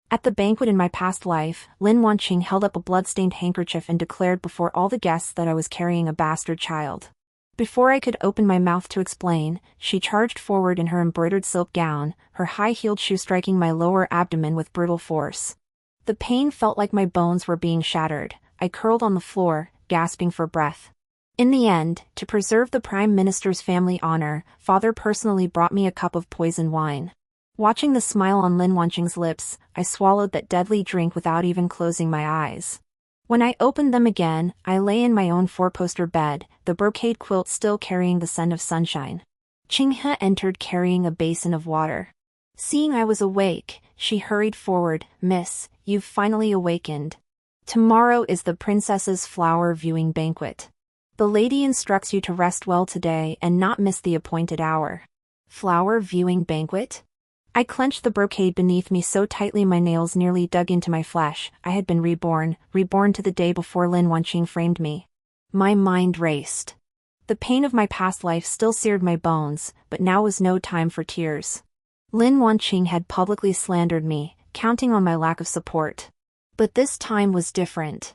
At the banquet in my past life, Lin Wanqing held up a blood-stained handkerchief and declared before all the guests that I was carrying a bastard child. Before I could open my mouth to explain, she charged forward in her embroidered silk gown, her high-heeled shoe striking my lower abdomen with brutal force. The pain felt like my bones were being shattered. I curled on the floor, gasping for breath. In the end, to preserve the Prime Minister's family honor, Father personally brought me a cup of poison wine. Watching the smile on Lin Wanqing's lips, I swallowed that deadly drink without even closing my eyes. When I opened them again, I lay in my own four-poster bed, the brocade quilt still carrying the scent of sunshine. Qinghe entered carrying a basin of water. Seeing I was awake, she hurried forward. "Miss, you've finally awakened. Tomorrow is the princess's flower viewing banquet. The lady instructs you to rest well today and not miss the appointed hour." Flower viewing banquet? I clenched the brocade beneath me so tightly my nails nearly dug into my flesh. I had been reborn to the day before Lin Wanqing framed me. My mind raced. The pain of my past life still seared my bones, but now was no time for tears. Lin Wanqing had publicly slandered me, counting on my lack of support. But this time was different.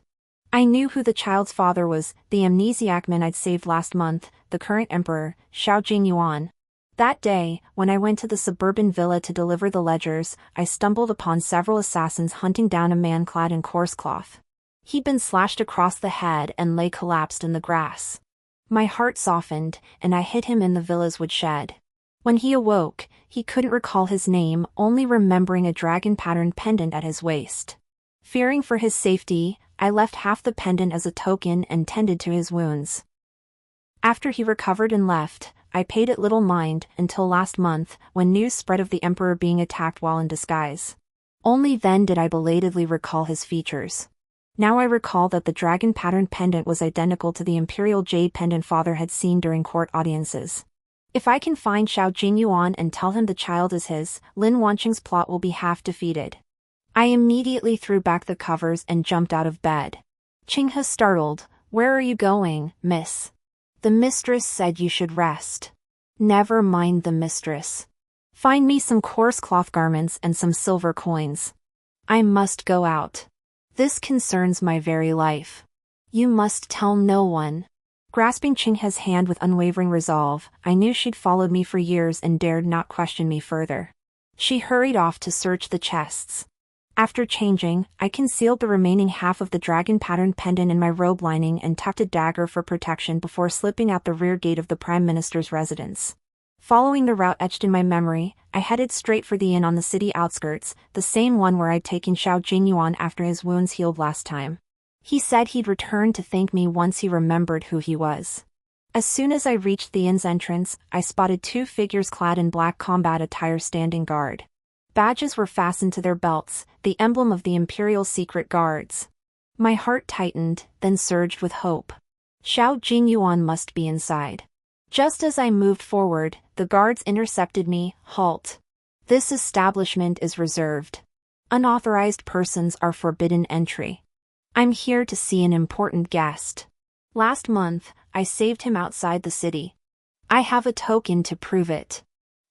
I knew who the child's father was, the amnesiac man I'd saved last month, the current emperor, Xiao Jingyuan. That day, when I went to the suburban villa to deliver the ledgers, I stumbled upon several assassins hunting down a man clad in coarse cloth. He'd been slashed across the head and lay collapsed in the grass. My heart softened, and I hid him in the villa's woodshed. When he awoke, he couldn't recall his name, only remembering a dragon-patterned pendant at his waist. Fearing for his safety, I left half the pendant as a token and tended to his wounds. After he recovered and left, I paid it little mind until last month, when news spread of the emperor being attacked while in disguise. Only then did I belatedly recall his features. Now I recall that the dragon-patterned pendant was identical to the imperial jade pendant father had seen during court audiences. If I can find Xiao Jingyuan and tell him the child is his, Lin Wanqing's plot will be half defeated. I immediately threw back the covers and jumped out of bed. Qinghe startled. "Where are you going, miss?" "The mistress said you should rest." "Never mind the mistress. Find me some coarse cloth garments and some silver coins. I must go out. This concerns my very life. You must tell no one." Grasping Qinghe's hand with unwavering resolve, I knew she'd followed me for years and dared not question me further. She hurried off to search the chests. After changing, I concealed the remaining half of the dragon-patterned pendant in my robe lining and tucked a dagger for protection before slipping out the rear gate of the Prime Minister's residence. Following the route etched in my memory, I headed straight for the inn on the city outskirts, the same one where I'd taken Xiao Jingyuan after his wounds healed last time. He said he'd return to thank me once he remembered who he was. As soon as I reached the inn's entrance, I spotted two figures clad in black combat attire standing guard. Badges were fastened to their belts, the emblem of the Imperial Secret Guards. My heart tightened, then surged with hope. Xiao Jingyuan must be inside. Just as I moved forward, the guards intercepted me. "Halt. This establishment is reserved. Unauthorized persons are forbidden entry. I'm here to see an important guest. Last month, I saved him outside the city. I have a token to prove it."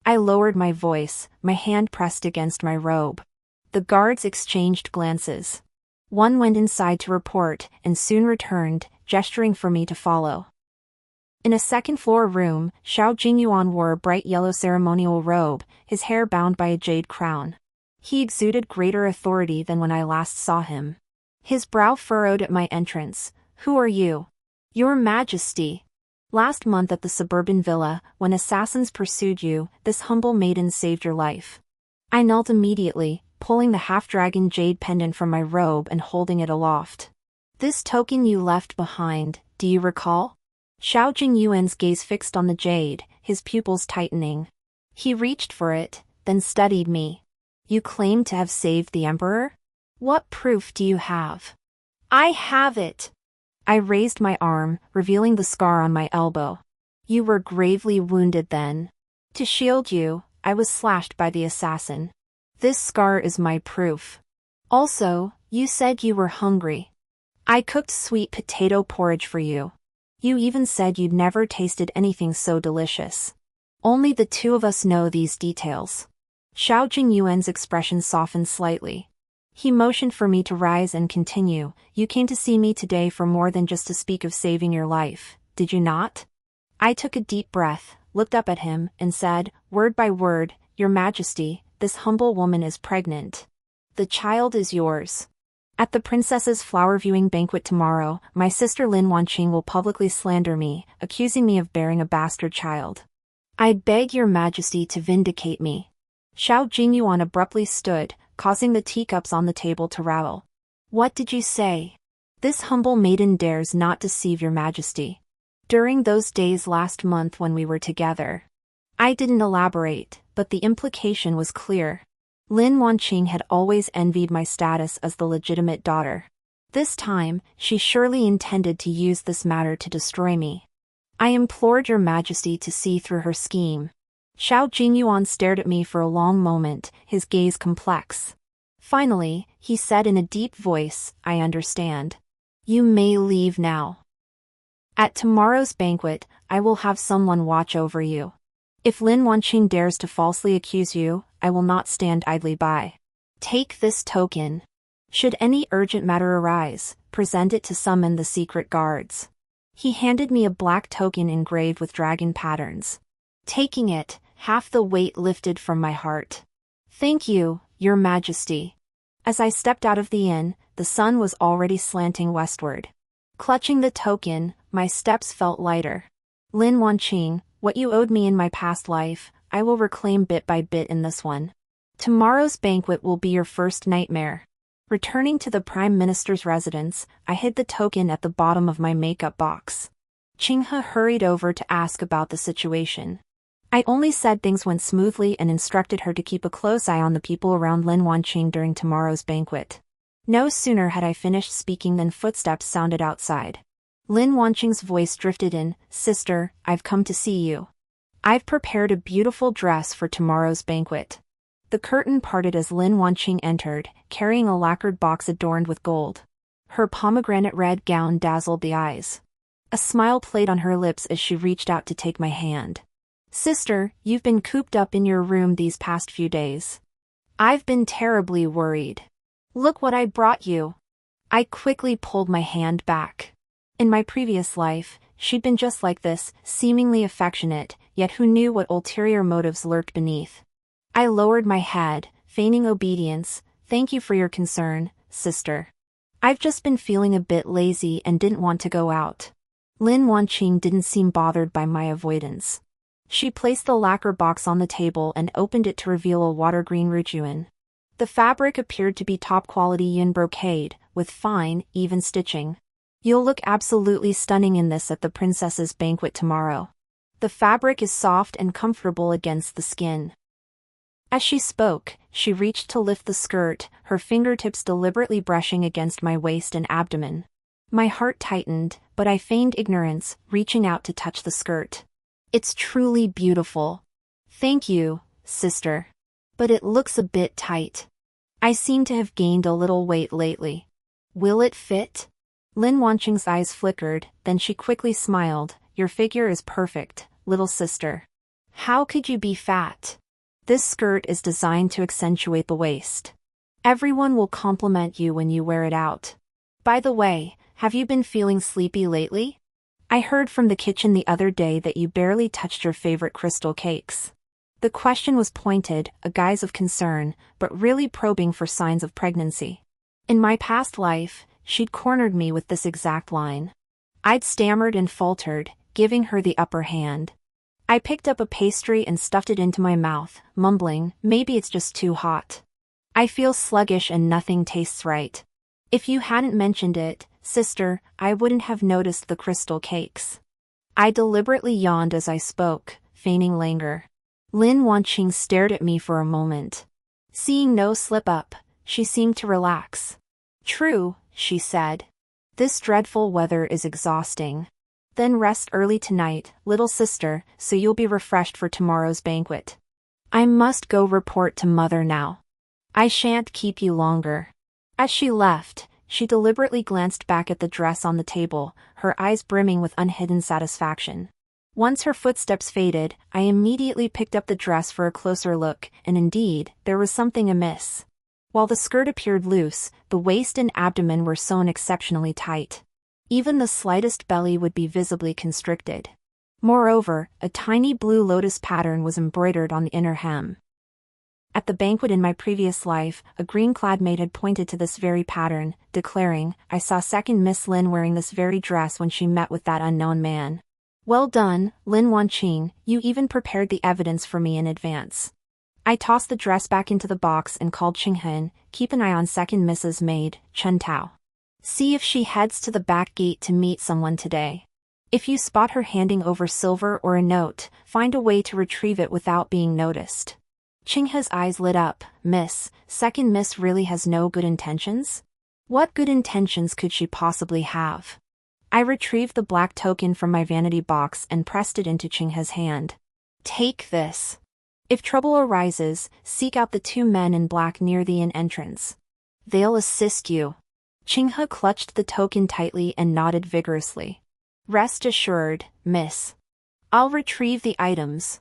I lowered my voice, my hand pressed against my robe. The guards exchanged glances. One went inside to report, and soon returned, gesturing for me to follow. In a second-floor room, Xiao Jingyuan wore a bright yellow ceremonial robe, his hair bound by a jade crown. He exuded greater authority than when I last saw him. His brow furrowed at my entrance. "Who are you?" "Your Majesty. Last month at the suburban villa, when assassins pursued you, this humble maiden saved your life." I knelt immediately, pulling the half-dragon jade pendant from my robe and holding it aloft. "This token you left behind, do you recall?" Xiao Jingyuan's gaze fixed on the jade, his pupils tightening. He reached for it, then studied me. "You claim to have saved the emperor? What proof do you have?" "I have it." I raised my arm, revealing the scar on my elbow. "You were gravely wounded then. To shield you, I was slashed by the assassin. This scar is my proof. Also, you said you were hungry. I cooked sweet potato porridge for you. You even said you'd never tasted anything so delicious. Only the two of us know these details." Xiao Jingyuan's expression softened slightly. He motioned for me to rise and continue. You came to see me today for more than just to speak of saving your life, did you not? I took a deep breath, looked up at him, and said, word by word, Your Majesty, this humble woman is pregnant. The child is yours. At the princess's flower viewing banquet tomorrow, my sister Lin Wanqing will publicly slander me, accusing me of bearing a bastard child. I beg your Majesty to vindicate me. Xiao Jingyuan abruptly stood, causing the teacups on the table to rattle. What did you say? This humble maiden dares not deceive your Majesty. During those days last month when we were together. I didn't elaborate, but the implication was clear. Lin Wanqing had always envied my status as the legitimate daughter. This time, she surely intended to use this matter to destroy me. I implored your Majesty to see through her scheme. Xiao Jingyuan stared at me for a long moment, his gaze complex. Finally, he said in a deep voice, I understand. You may leave now. At tomorrow's banquet, I will have someone watch over you. If Lin Wanqing dares to falsely accuse you, I will not stand idly by. Take this token. Should any urgent matter arise, present it to summon the secret guards. He handed me a black token engraved with dragon patterns. Taking it, half the weight lifted from my heart. Thank you, Your Majesty. As I stepped out of the inn, the sun was already slanting westward. Clutching the token, my steps felt lighter. Lin Wanqing, what you owed me in my past life, I will reclaim bit by bit in this one. Tomorrow's banquet will be your first nightmare. Returning to the Prime Minister's residence, I hid the token at the bottom of my makeup box. Qinghe hurried over to ask about the situation. I only said things went smoothly and instructed her to keep a close eye on the people around Lin Wanqing during tomorrow's banquet. No sooner had I finished speaking than footsteps sounded outside. Lin Wanqing's voice drifted in, Sister, I've come to see you. I've prepared a beautiful dress for tomorrow's banquet. The curtain parted as Lin Wanqing entered, carrying a lacquered box adorned with gold. Her pomegranate red gown dazzled the eyes. A smile played on her lips as she reached out to take my hand. Sister, you've been cooped up in your room these past few days. I've been terribly worried. Look what I brought you. I quickly pulled my hand back. In my previous life, she'd been just like this, seemingly affectionate, yet who knew what ulterior motives lurked beneath. I lowered my head, feigning obedience. Thank you for your concern, sister. I've just been feeling a bit lazy and didn't want to go out. Lin Wanqing didn't seem bothered by my avoidance. She placed the lacquer box on the table and opened it to reveal a water-green ruchuan. The fabric appeared to be top-quality yin brocade, with fine, even stitching. You'll look absolutely stunning in this at the princess's banquet tomorrow. The fabric is soft and comfortable against the skin. As she spoke, she reached to lift the skirt, her fingertips deliberately brushing against my waist and abdomen. My heart tightened, but I feigned ignorance, reaching out to touch the skirt. It's truly beautiful. Thank you, sister. But it looks a bit tight. I seem to have gained a little weight lately. Will it fit? Lin Wanqing's eyes flickered, then she quickly smiled. Your figure is perfect, little sister. How could you be fat? This skirt is designed to accentuate the waist. Everyone will compliment you when you wear it out. By the way, have you been feeling sleepy lately? I heard from the kitchen the other day that you barely touched your favorite crystal cakes. The question was pointed, a guise of concern, but really probing for signs of pregnancy. In my past life, she'd cornered me with this exact line. I'd stammered and faltered, giving her the upper hand. I picked up a pastry and stuffed it into my mouth, mumbling, maybe it's just too hot. I feel sluggish and nothing tastes right. If you hadn't mentioned it, sister, I wouldn't have noticed the crystal cakes. I deliberately yawned as I spoke, feigning languor. Lin Wanqing stared at me for a moment. Seeing no slip-up, she seemed to relax. True, she said. This dreadful weather is exhausting. Then rest early tonight, little sister, so you'll be refreshed for tomorrow's banquet. I must go report to mother now. I shan't keep you longer. As she left, she deliberately glanced back at the dress on the table, her eyes brimming with unhidden satisfaction. Once her footsteps faded, I immediately picked up the dress for a closer look, and indeed, there was something amiss. While the skirt appeared loose, the waist and abdomen were sewn exceptionally tight. Even the slightest belly would be visibly constricted. Moreover, a tiny blue lotus pattern was embroidered on the inner hem. At the banquet in my previous life, a green-clad maid had pointed to this very pattern, declaring, "I saw second Miss Lin wearing this very dress when she met with that unknown man." Well done, Lin Wanqing, you even prepared the evidence for me in advance. I tossed the dress back into the box and called Qinghen, "Keep an eye on second Mrs. Maid, Chen Tao. See if she heads to the back gate to meet someone today. If you spot her handing over silver or a note, find a way to retrieve it without being noticed." Qinghe's eyes lit up. "Miss, second Miss really has no good intentions? What good intentions could she possibly have?" I retrieved the black token from my vanity box and pressed it into Qinghe's hand. "Take this. If trouble arises, seek out the two men in black near the inn entrance. They'll assist you." Qinghe clutched the token tightly and nodded vigorously. "Rest assured, miss. I'll retrieve the items."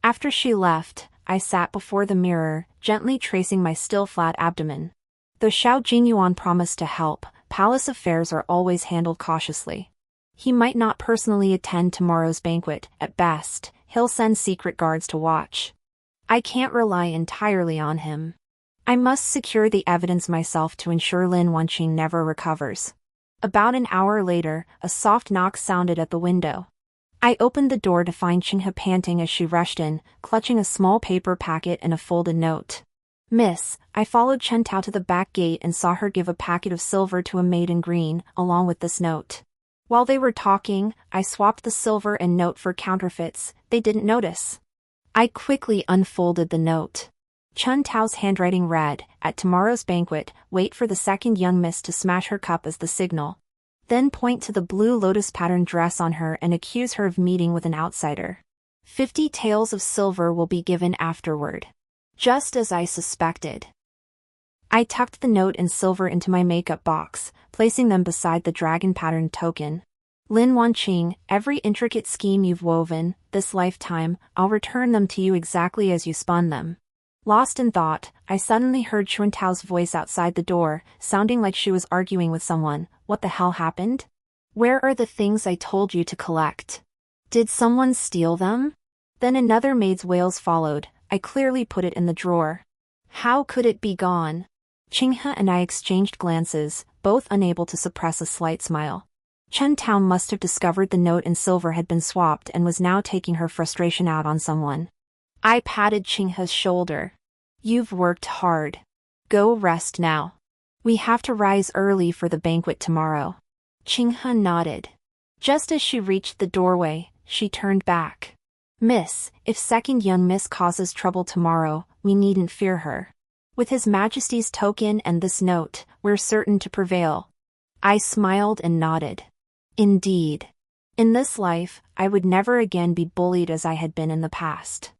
After she left, I sat before the mirror, gently tracing my still flat abdomen. Though Xiao Jingyuan promised to help, palace affairs are always handled cautiously. He might not personally attend tomorrow's banquet. At best, he'll send secret guards to watch. I can't rely entirely on him. I must secure the evidence myself to ensure Lin Wanqing never recovers. About an hour later, a soft knock sounded at the window. I opened the door to find Qinghe panting as she rushed in, clutching a small paper packet and a folded note. "Miss, I followed Chen Tao to the back gate and saw her give a packet of silver to a maid in green, along with this note. While they were talking, I swapped the silver and note for counterfeits. They didn't notice." I quickly unfolded the note. Chen Tao's handwriting read, "At tomorrow's banquet, wait for the second young miss to smash her cup as the signal. Then point to the blue lotus pattern dress on her and accuse her of meeting with an outsider. 50 taels of silver will be given afterward." Just as I suspected. I tucked the note and silver into my makeup box, placing them beside the dragon pattern token. "Lin Wanqing, every intricate scheme you've woven, this lifetime, I'll return them to you exactly as you spun them." Lost in thought, I suddenly heard Chen Tao's voice outside the door, sounding like she was arguing with someone. "What the hell happened? Where are the things I told you to collect? Did someone steal them?" Then another maid's wails followed. I clearly put it in the drawer. How could it be gone? Qinghe and I exchanged glances, both unable to suppress a slight smile. Chen Tao must have discovered the note and silver had been swapped and was now taking her frustration out on someone. I patted Qinghe's shoulder. "You've worked hard. Go rest now. We have to rise early for the banquet tomorrow." Qinghe nodded. Just as she reached the doorway, she turned back. "Miss, if second young miss causes trouble tomorrow, we needn't fear her. With His Majesty's token and this note, we're certain to prevail." I smiled and nodded. Indeed. In this life, I would never again be bullied as I had been in the past.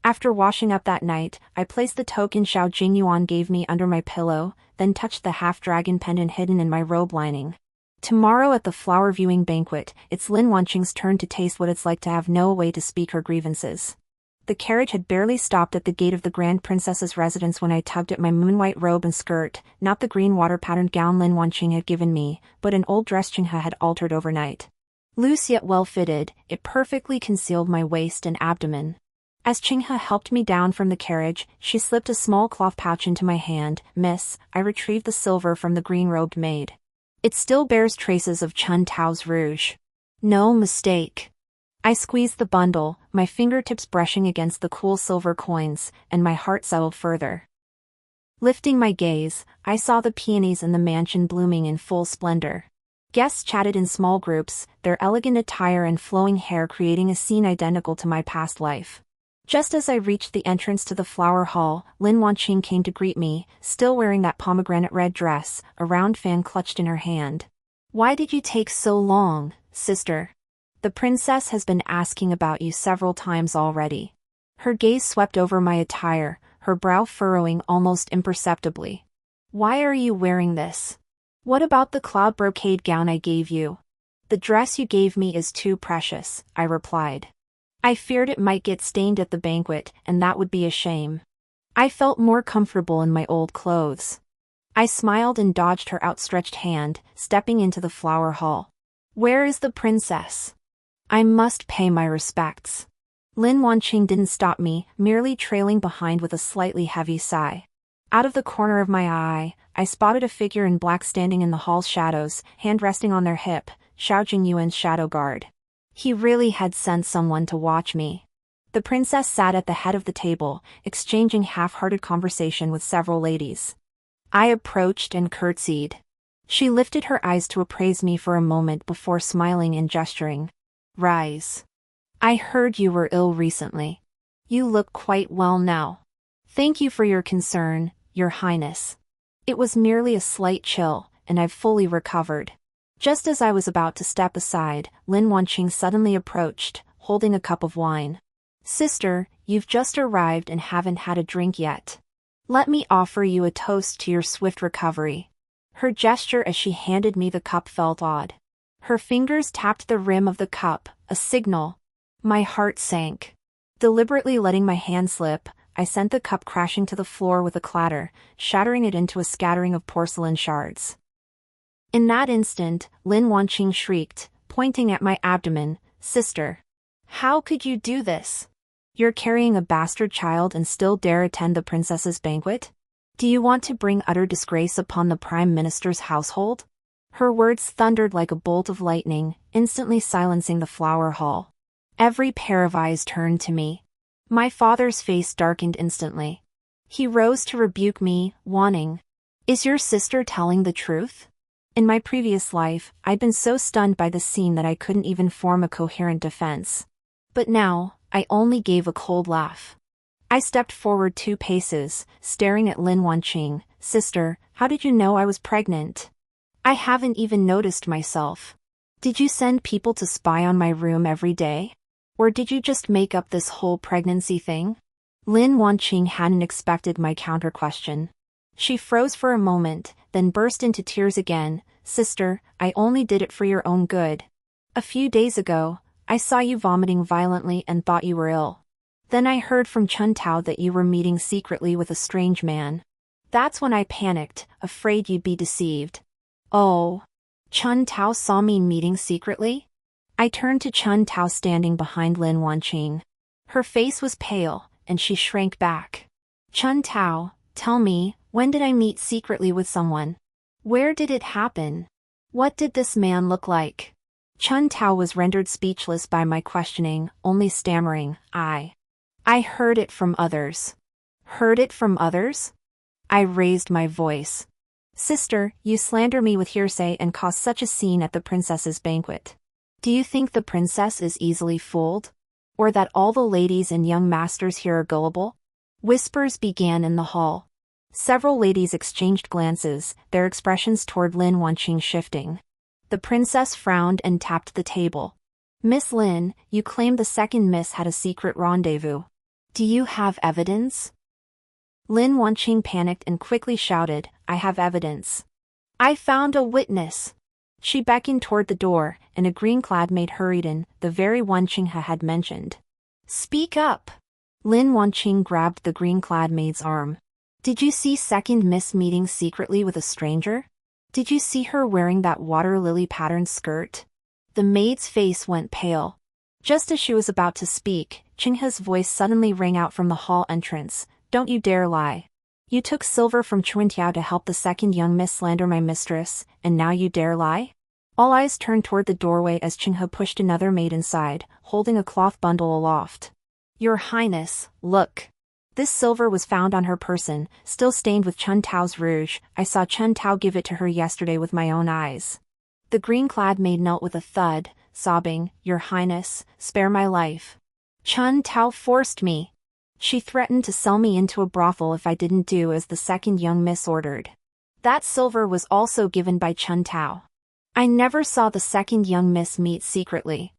After washing up that night, I placed the token Xiao Jingyuan gave me under my pillow, then touched the half-dragon pendant hidden in my robe lining. Tomorrow at the flower viewing banquet, it's Lin Wanqing's turn to taste what it's like to have no way to speak her grievances. The carriage had barely stopped at the gate of the Grand Princess's residence when I tugged at my moon-white robe and skirt, not the green water-patterned gown Lin Wanqing had given me, but an old dress Qinghe had altered overnight. Loose yet well-fitted, it perfectly concealed my waist and abdomen. As Qinghe helped me down from the carriage, she slipped a small cloth pouch into my hand. "Miss, I retrieved the silver from the green-robed maid. It still bears traces of Chen Tao's rouge. No mistake." I squeezed the bundle, my fingertips brushing against the cool silver coins, and my heart settled further. Lifting my gaze, I saw the peonies in the mansion blooming in full splendor. Guests chatted in small groups, their elegant attire and flowing hair creating a scene identical to my past life. Just as I reached the entrance to the flower hall, Lin Wanqing came to greet me, still wearing that pomegranate red dress, a round fan clutched in her hand. "Why did you take so long, sister? The princess has been asking about you several times already." Her gaze swept over my attire, her brow furrowing almost imperceptibly. "Why are you wearing this? What about the cloud brocade gown I gave you?" "The dress you gave me is too precious," I replied. "I feared it might get stained at the banquet, and that would be a shame." I felt more comfortable in my old clothes. I smiled and dodged her outstretched hand, stepping into the flower hall. Where is the princess? I must pay my respects. Lin Wanqing didn't stop me, merely trailing behind with a slightly heavy sigh. Out of the corner of my eye, I spotted a figure in black standing in the hall's shadows, hand resting on their hip, Xiao Jingyuan's shadow guard. He really had sent someone to watch me. The princess sat at the head of the table, exchanging half-hearted conversation with several ladies. I approached and curtsied. She lifted her eyes to appraise me for a moment before smiling and gesturing. Rise. I heard you were ill recently. You look quite well now. Thank you for your concern, Your Highness. It was merely a slight chill, and I've fully recovered. Just as I was about to step aside, Lin Wanqing suddenly approached, holding a cup of wine. Sister, you've just arrived and haven't had a drink yet. Let me offer you a toast to your swift recovery. Her gesture as she handed me the cup felt odd. Her fingers tapped the rim of the cup, a signal. My heart sank. Deliberately letting my hand slip, I sent the cup crashing to the floor with a clatter, shattering it into a scattering of porcelain shards. In that instant, Lin Wanqing shrieked, pointing at my abdomen, Sister. How could you do this? You're carrying a bastard child and still dare attend the princess's banquet? Do you want to bring utter disgrace upon the prime minister's household? Her words thundered like a bolt of lightning, instantly silencing the flower hall. Every pair of eyes turned to me. My father's face darkened instantly. He rose to rebuke me, warning. Is your sister telling the truth? In my previous life, I'd been so stunned by the scene that I couldn't even form a coherent defense. But now, I only gave a cold laugh. I stepped forward 2 paces, staring at Lin Wanqing. Sister, how did you know I was pregnant? I haven't even noticed myself. Did you send people to spy on my room every day? Or did you just make up this whole pregnancy thing? Lin Wanqing hadn't expected my counter-question. She froze for a moment, then burst into tears again. Sister, I only did it for your own good. A few days ago, I saw you vomiting violently and thought you were ill. Then I heard from Chun Tao that you were meeting secretly with a strange man. That's when I panicked, afraid you'd be deceived. Oh. Chun Tao saw me meeting secretly? I turned to Chun Tao standing behind Lin Wanqing. Her face was pale, and she shrank back. Chun Tao, tell me, when did I meet secretly with someone? Where did it happen? What did this man look like? Chun Tao was rendered speechless by my questioning, only stammering, I heard it from others. Heard it from others? I raised my voice. Sister, you slander me with hearsay and cause such a scene at the princess's banquet. Do you think the princess is easily fooled? Or that all the ladies and young masters here are gullible? Whispers began in the hall. Several ladies exchanged glances, their expressions toward Lin Wanqing shifting. The princess frowned and tapped the table. Miss Lin, you claim the second miss had a secret rendezvous. Do you have evidence? Lin Wanqing panicked and quickly shouted, I have evidence. I found a witness. She beckoned toward the door, and a green-clad maid hurried in, the very one Qinghe had mentioned. Speak up. Lin Wanqing grabbed the green-clad maid's arm. Did you see second miss meeting secretly with a stranger? Did you see her wearing that water lily patterned skirt? The maid's face went pale. Just as she was about to speak, Qinghe's voice suddenly rang out from the hall entrance. Don't you dare lie. You took silver from Chuantiao to help the second young miss slander my mistress, and now you dare lie? All eyes turned toward the doorway as Qinghe pushed another maid inside, holding a cloth bundle aloft. Your Highness, look. This silver was found on her person, still stained with Chun Tao's rouge. I saw Chun Tao give it to her yesterday with my own eyes. The green-clad maid knelt with a thud, sobbing, Your Highness, spare my life. Chun Tao forced me. She threatened to sell me into a brothel if I didn't do as the second young miss ordered. That silver was also given by Chun Tao. I never saw the second young miss meet secretly.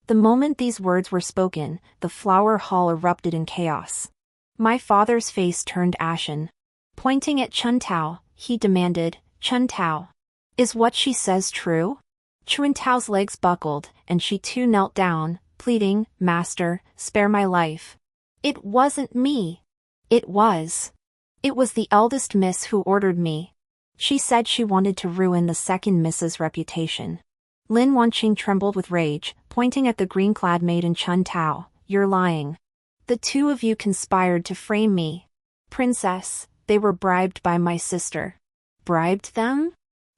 The moment these words were spoken, the flower hall erupted in chaos. My father's face turned ashen. Pointing at Chun Tao, he demanded, Chun Tao, is what she says true? Chun Tao's legs buckled, and she too knelt down, pleading, Master, spare my life. It wasn't me. It was. It was the eldest miss who ordered me. She said she wanted to ruin the second miss's reputation. Lin Wanqing trembled with rage, pointing at the green-clad maiden Chun Tao. You're lying. The two of you conspired to frame me. Princess, they were bribed by my sister. Bribed them?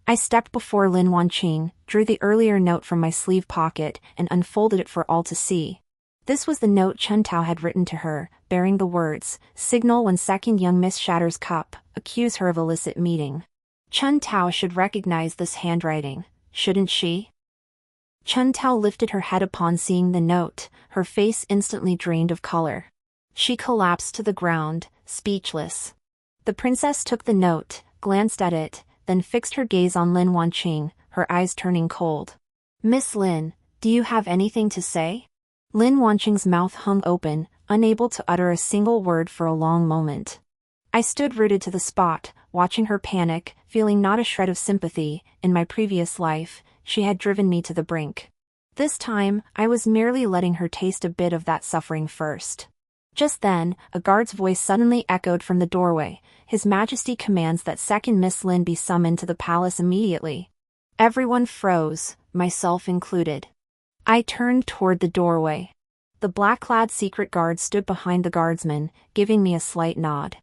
I stepped before Lin Wanqing, drew the earlier note from my sleeve pocket, and unfolded it for all to see. This was the note Chun Tao had written to her, bearing the words, "Signal when second young miss shatters cup, accuse her of illicit meeting." Chun Tao should recognize this handwriting, shouldn't she? Chun Tao lifted her head upon seeing the note, her face instantly drained of color. She collapsed to the ground, speechless. The princess took the note, glanced at it, then fixed her gaze on Lin Wanqing, her eyes turning cold. "Miss Lin, do you have anything to say?" Lin Wanqing's mouth hung open, unable to utter a single word for a long moment. I stood rooted to the spot, watching her panic, feeling not a shred of sympathy. In my previous life, she had driven me to the brink. This time, I was merely letting her taste a bit of that suffering first. Just then, a guard's voice suddenly echoed from the doorway. His Majesty commands that second Miss Lin be summoned to the palace immediately. Everyone froze, myself included. I turned toward the doorway. The black-clad secret guard stood behind the guardsman, giving me a slight nod.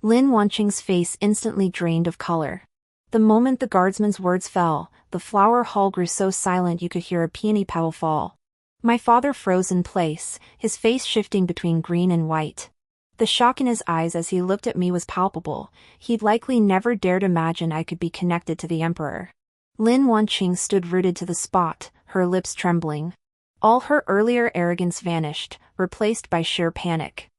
Lin Wanqing's face instantly drained of color. The moment the guardsman's words fell, the flower hall grew so silent you could hear a peony petal fall. My father froze in place, his face shifting between green and white. The shock in his eyes as he looked at me was palpable. He'd likely never dared imagine I could be connected to the emperor. Lin Wanqing stood rooted to the spot, her lips trembling. All her earlier arrogance vanished, replaced by sheer panic.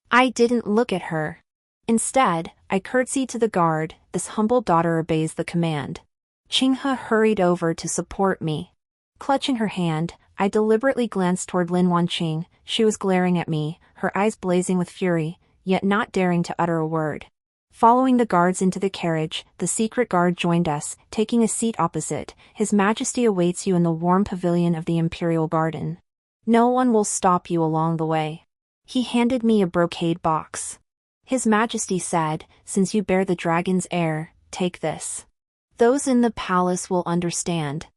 I didn't look at her. Instead, I curtsied to the guard. This humble daughter obeys the command. Qinghe hurried over to support me. Clutching her hand, I deliberately glanced toward Lin Wanqing. She was glaring at me, her eyes blazing with fury, yet not daring to utter a word. Following the guards into the carriage, the secret guard joined us, taking a seat opposite. His Majesty awaits you in the warm pavilion of the Imperial Garden. No one will stop you along the way. He handed me a brocade box. His Majesty said, since you bear the dragon's heir, take this. Those in the palace will understand.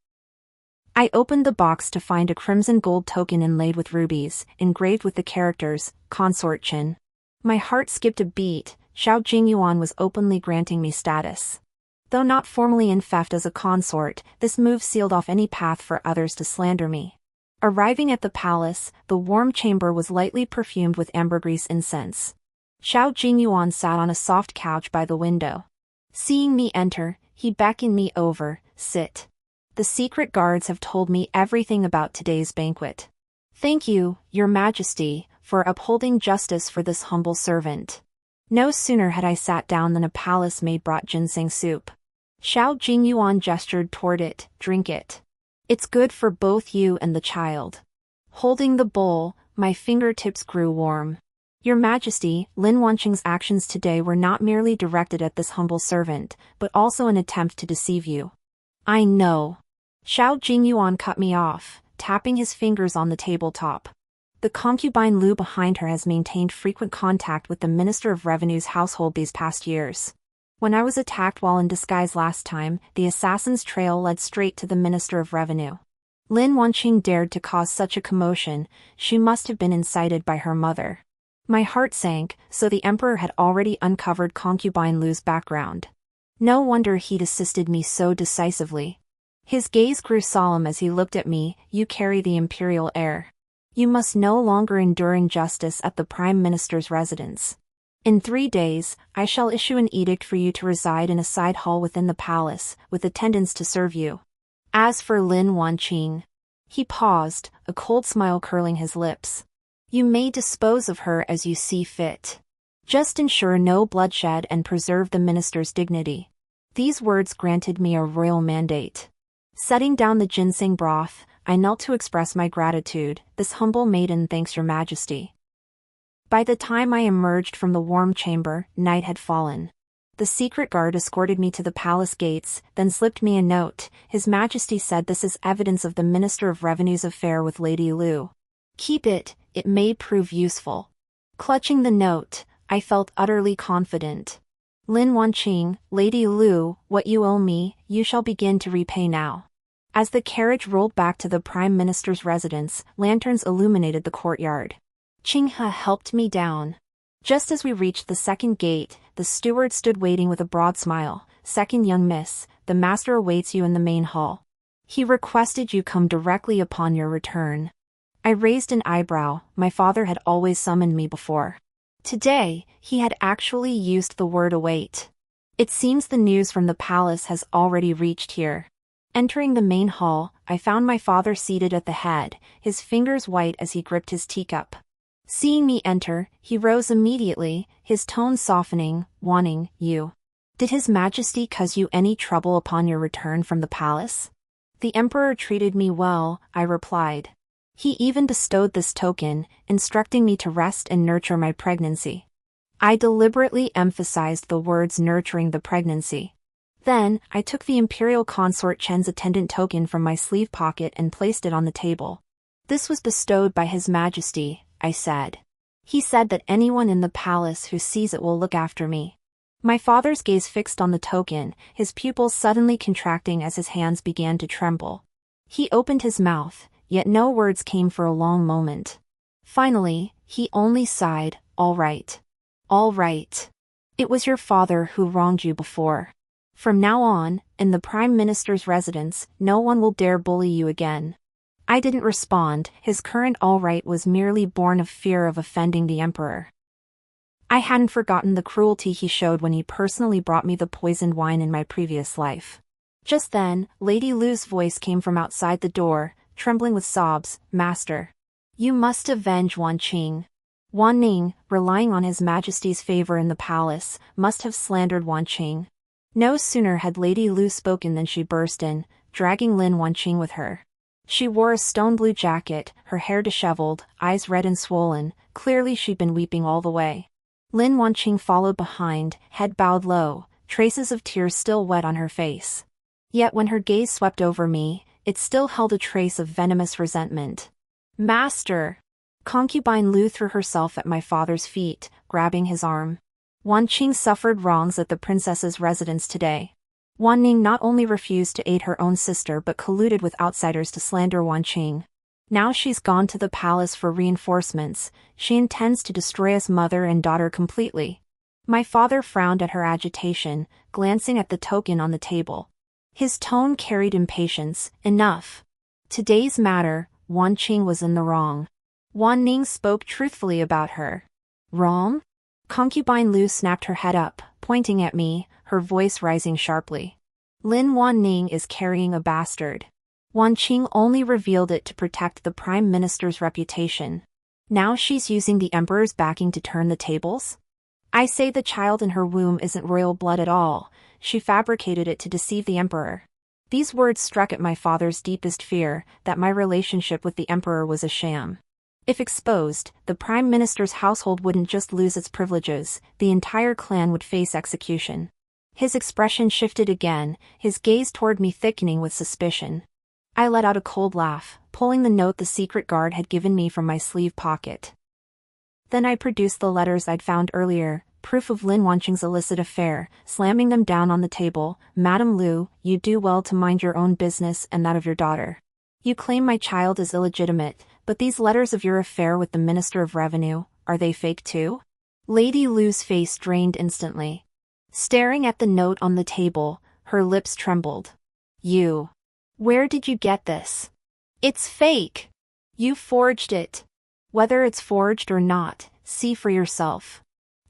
I opened the box to find a crimson gold token inlaid with rubies, engraved with the characters, Consort Chin. My heart skipped a beat. Xiao Jingyuan was openly granting me status. Though not formally infeft as a consort, this move sealed off any path for others to slander me. Arriving at the palace, the warm chamber was lightly perfumed with ambergris incense. Xiao Jingyuan sat on a soft couch by the window. Seeing me enter, he beckoned me over. Sit. The secret guards have told me everything about today's banquet. Thank you, Your Majesty, for upholding justice for this humble servant. No sooner had I sat down than a palace maid brought ginseng soup. Xiao Jingyuan gestured toward it. Drink it. It's good for both you and the child. Holding the bowl, my fingertips grew warm. Your Majesty, Lin Wanqing's actions today were not merely directed at this humble servant, but also an attempt to deceive you. I know. Xiao Jingyuan cut me off, tapping his fingers on the tabletop. The concubine Lu behind her has maintained frequent contact with the Minister of Revenue's household these past years. When I was attacked while in disguise last time, the assassin's trail led straight to the Minister of Revenue. Lin Wanqing dared to cause such a commotion. She must have been incited by her mother. My heart sank, so the emperor had already uncovered concubine Lu's background. No wonder he'd assisted me so decisively. His gaze grew solemn as he looked at me. You carry the imperial heir. You must no longer endure injustice at the Prime Minister's residence. In 3 days, I shall issue an edict for you to reside in a side hall within the palace, with attendants to serve you. As for Lin Wanqing, he paused, a cold smile curling his lips. You may dispose of her as you see fit. Just ensure no bloodshed and preserve the minister's dignity. These words granted me a royal mandate. Setting down the ginseng broth, I knelt to express my gratitude. This humble maiden thanks Your Majesty. By the time I emerged from the warm chamber, night had fallen. The secret guard escorted me to the palace gates, then slipped me a note. His Majesty said this is evidence of the Minister of Revenue's affair with Lady Lu. Keep it, it may prove useful. Clutching the note, I felt utterly confident. Lin Wanqing, Lady Lu, what you owe me, you shall begin to repay now. As the carriage rolled back to the Prime Minister's residence, lanterns illuminated the courtyard. Qinghe helped me down. Just as we reached the second gate, the steward stood waiting with a broad smile. Second young miss, the master awaits you in the main hall. He requested you come directly upon your return. I raised an eyebrow. My father had always summoned me before. Today, he had actually used the word await. It seems the news from the palace has already reached here. Entering the main hall, I found my father seated at the head, his fingers white as he gripped his teacup. Seeing me enter, he rose immediately, his tone softening, wanting, you. Did His Majesty cause you any trouble upon your return from the palace? The Emperor treated me well, I replied. He even bestowed this token, instructing me to rest and nurture my pregnancy. I deliberately emphasized the words nurturing the pregnancy. Then, I took the Imperial Consort Chen's attendant token from my sleeve pocket and placed it on the table. This was bestowed by His Majesty, I said. He said that anyone in the palace who sees it will look after me. My father's gaze fixed on the token, his pupils suddenly contracting as his hands began to tremble. He opened his mouth, yet no words came for a long moment. Finally, he only sighed, all right. All right. It was your father who wronged you before. From now on, in the Prime Minister's residence, no one will dare bully you again. I didn't respond, his current all right was merely born of fear of offending the Emperor. I hadn't forgotten the cruelty he showed when he personally brought me the poisoned wine in my previous life. Just then, Lady Lu's voice came from outside the door, trembling with sobs, Master. You must avenge Wanqing. Wan Ning, relying on His Majesty's favor in the palace, must have slandered Wanqing. No sooner had Lady Lu spoken than she burst in, dragging Lin Wanqing with her. She wore a stone-blue jacket, her hair disheveled, eyes red and swollen, clearly she'd been weeping all the way. Lin Wanqing followed behind, head bowed low, traces of tears still wet on her face. Yet when her gaze swept over me, it still held a trace of venomous resentment. Master! Concubine Lu threw herself at my father's feet, grabbing his arm. Wanqing suffered wrongs at the princess's residence today. Wan Ning not only refused to aid her own sister but colluded with outsiders to slander Wanqing. Now she's gone to the palace for reinforcements, she intends to destroy us mother and daughter completely. My father frowned at her agitation, glancing at the token on the table. His tone carried impatience. Enough. Today's matter, Wanqing was in the wrong. Wan Ning spoke truthfully about her. Wrong? Concubine Lu snapped her head up, pointing at me, her voice rising sharply. Lin Wan Ning is carrying a bastard. Wanqing only revealed it to protect the Prime Minister's reputation. Now she's using the Emperor's backing to turn the tables? I say the child in her womb isn't royal blood at all, she fabricated it to deceive the Emperor. These words struck at my father's deepest fear, that my relationship with the Emperor was a sham. If exposed, the Prime Minister's household wouldn't just lose its privileges, the entire clan would face execution. His expression shifted again, his gaze toward me thickening with suspicion. I let out a cold laugh, pulling the note the secret guard had given me from my sleeve pocket. Then I produced the letters I'd found earlier, proof of Lin Wanqing's illicit affair, slamming them down on the table. Madam Lu, you do well to mind your own business and that of your daughter. You claim my child is illegitimate, but these letters of your affair with the Minister of Revenue, are they fake too? Lady Lu's face drained instantly. Staring at the note on the table, her lips trembled. You. Where did you get this? It's fake. You forged it. Whether it's forged or not, see for yourself.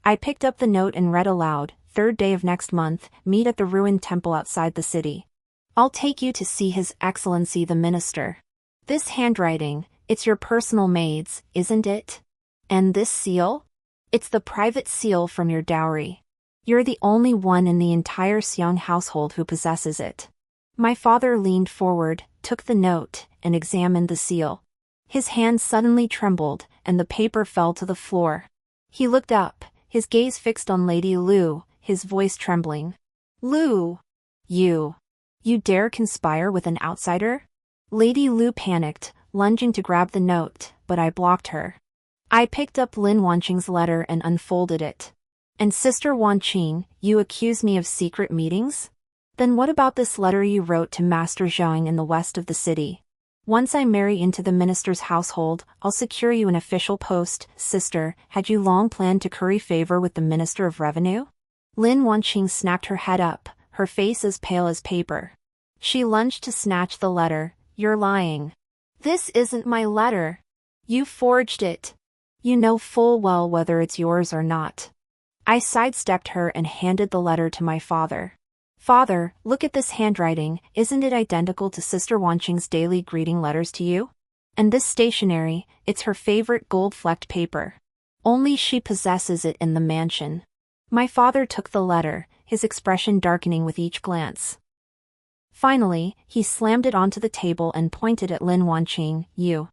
I picked up the note and read aloud, 3rd day of next month, meet at the ruined temple outside the city. I'll take you to see His Excellency the Minister. This handwriting, it's your personal maid's, isn't it? And this seal? It's the private seal from your dowry. You're the only one in the entire Xiang household who possesses it. My father leaned forward, took the note, and examined the seal. His hand suddenly trembled, and the paper fell to the floor. He looked up, his gaze fixed on Lady Lu, his voice trembling. Lu! You dare conspire with an outsider? Lady Lu panicked, lunging to grab the note, but I blocked her. I picked up Lin Wanqing's letter and unfolded it. And Sister Wanqing, you accuse me of secret meetings? Then what about this letter you wrote to Master Zhang in the west of the city? Once I marry into the minister's household, I'll secure you an official post. Sister, had you long planned to curry favor with the Minister of Revenue? Lin Wanqing snapped her head up, her face as pale as paper. She lunged to snatch the letter. You're lying. This isn't my letter. You forged it. You know full well whether it's yours or not. I sidestepped her and handed the letter to my father. Father, look at this handwriting, isn't it identical to Sister Wanqing's daily greeting letters to you? And this stationery, it's her favorite gold-flecked paper. Only she possesses it in the mansion. My father took the letter, his expression darkening with each glance. Finally, he slammed it onto the table and pointed at Lin Wanqing. You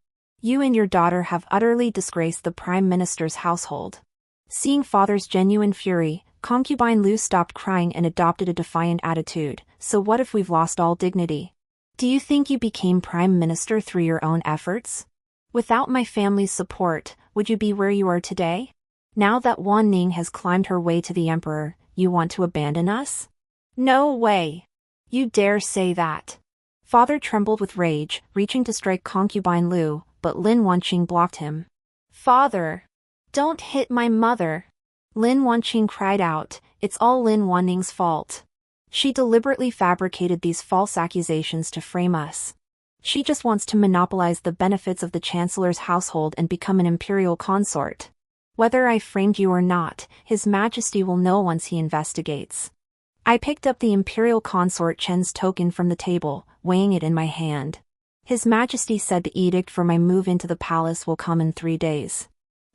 and your daughter have utterly disgraced the Prime Minister's household. Seeing father's genuine fury, concubine Lu stopped crying and adopted a defiant attitude. So what if we've lost all dignity? Do you think you became Prime Minister through your own efforts? Without my family's support, would you be where you are today? Now that Wan Ning has climbed her way to the Emperor, you want to abandon us? No way! You dare say that? Father trembled with rage, reaching to strike concubine Lu, but Lin Wanqing blocked him. Father! Don't hit my mother! Lin Wanqing cried out, it's all Lin Wanning's fault. She deliberately fabricated these false accusations to frame us. She just wants to monopolize the benefits of the Chancellor's household and become an imperial consort. Whether I framed you or not, His Majesty will know once he investigates. I picked up the Imperial Consort Chen's token from the table, weighing it in my hand. His Majesty said the edict for my move into the palace will come in 3 days.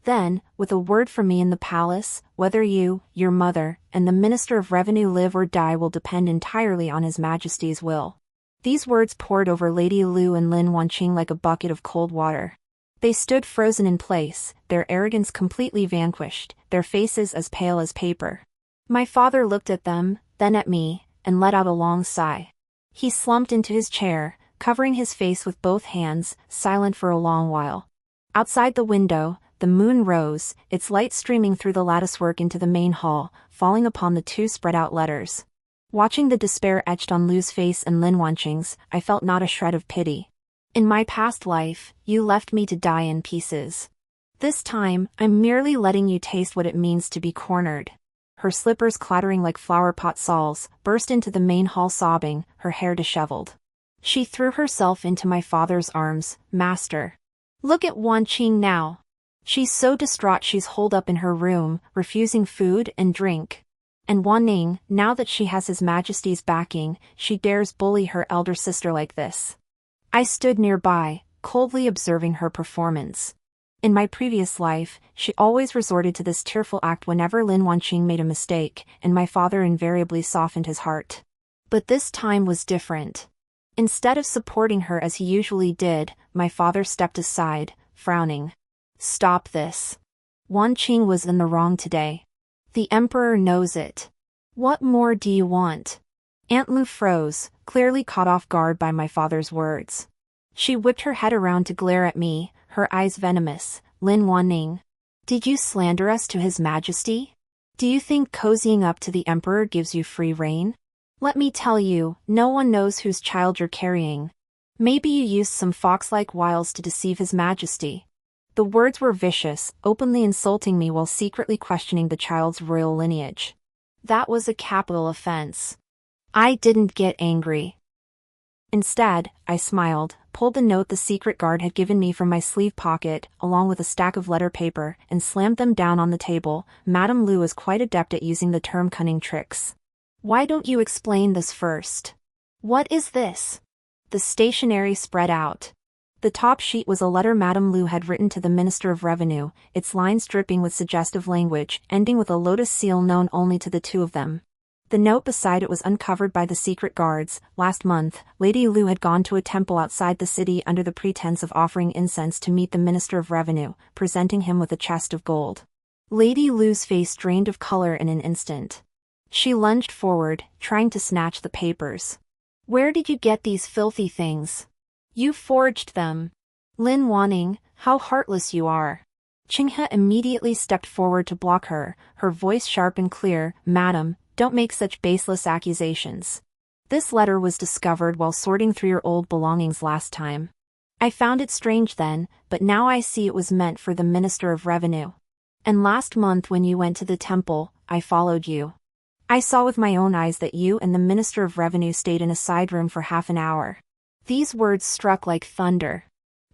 Then, with a word from me in the palace, whether you, your mother, and the Minister of Revenue live or die will depend entirely on His Majesty's will. These words poured over Lady Lu and Lin Wanqing like a bucket of cold water. They stood frozen in place, their arrogance completely vanquished, their faces as pale as paper. My father looked at them, then at me, and let out a long sigh. He slumped into his chair, covering his face with both hands, silent for a long while. Outside the window, the moon rose, its light streaming through the latticework into the main hall, falling upon the 2 spread-out letters. Watching the despair etched on Lu's face and Lin Wanqing's, I felt not a shred of pity. In my past life, you left me to die in pieces. This time, I'm merely letting you taste what it means to be cornered. Her slippers clattering like flower-pot sauls, burst into the main hall sobbing, her hair disheveled. She threw herself into my father's arms. Master. Look at Wanqing now. She's so distraught she's holed up in her room, refusing food and drink. And Wan Ning, now that she has His Majesty's backing, she dares bully her elder sister like this. I stood nearby, coldly observing her performance. In my previous life, she always resorted to this tearful act whenever Lin Wanqing made a mistake, and my father invariably softened his heart. But this time was different. Instead of supporting her as he usually did, my father stepped aside, frowning. Stop this. Wanqing was in the wrong today. The Emperor knows it. What more do you want? Aunt Lu froze, clearly caught off guard by my father's words. She whipped her head around to glare at me, her eyes venomous. Lin Wanning. Did you slander us to His Majesty? Do you think cozying up to the Emperor gives you free rein? Let me tell you, no one knows whose child you're carrying. Maybe you used some fox-like wiles to deceive His Majesty. The words were vicious, openly insulting me while secretly questioning the child's royal lineage. That was a capital offense. I didn't get angry. Instead, I smiled, pulled the note the secret guard had given me from my sleeve pocket, along with a stack of letter paper, and slammed them down on the table. Madame Lu is quite adept at using the term cunning tricks. Why don't you explain this first? What is this? The stationery spread out. The top sheet was a letter Madame Lu had written to the Minister of Revenue, its lines dripping with suggestive language, ending with a lotus seal known only to the 2 of them. The note beside it was uncovered by the secret guards. Last month, Lady Lu had gone to a temple outside the city under the pretense of offering incense to meet the Minister of Revenue, presenting him with a chest of gold. Lady Lu's face drained of color in an instant. She lunged forward, trying to snatch the papers. Where did you get these filthy things? You forged them. Lin Wanning, how heartless you are. Chinghe immediately stepped forward to block her, her voice sharp and clear. "Madam, don't make such baseless accusations. This letter was discovered while sorting through your old belongings last time. I found it strange then, but now I see it was meant for the Minister of Revenue. And last month when you went to the temple, I followed you. I saw with my own eyes that you and the Minister of Revenue stayed in a side room for half an hour." These words struck like thunder.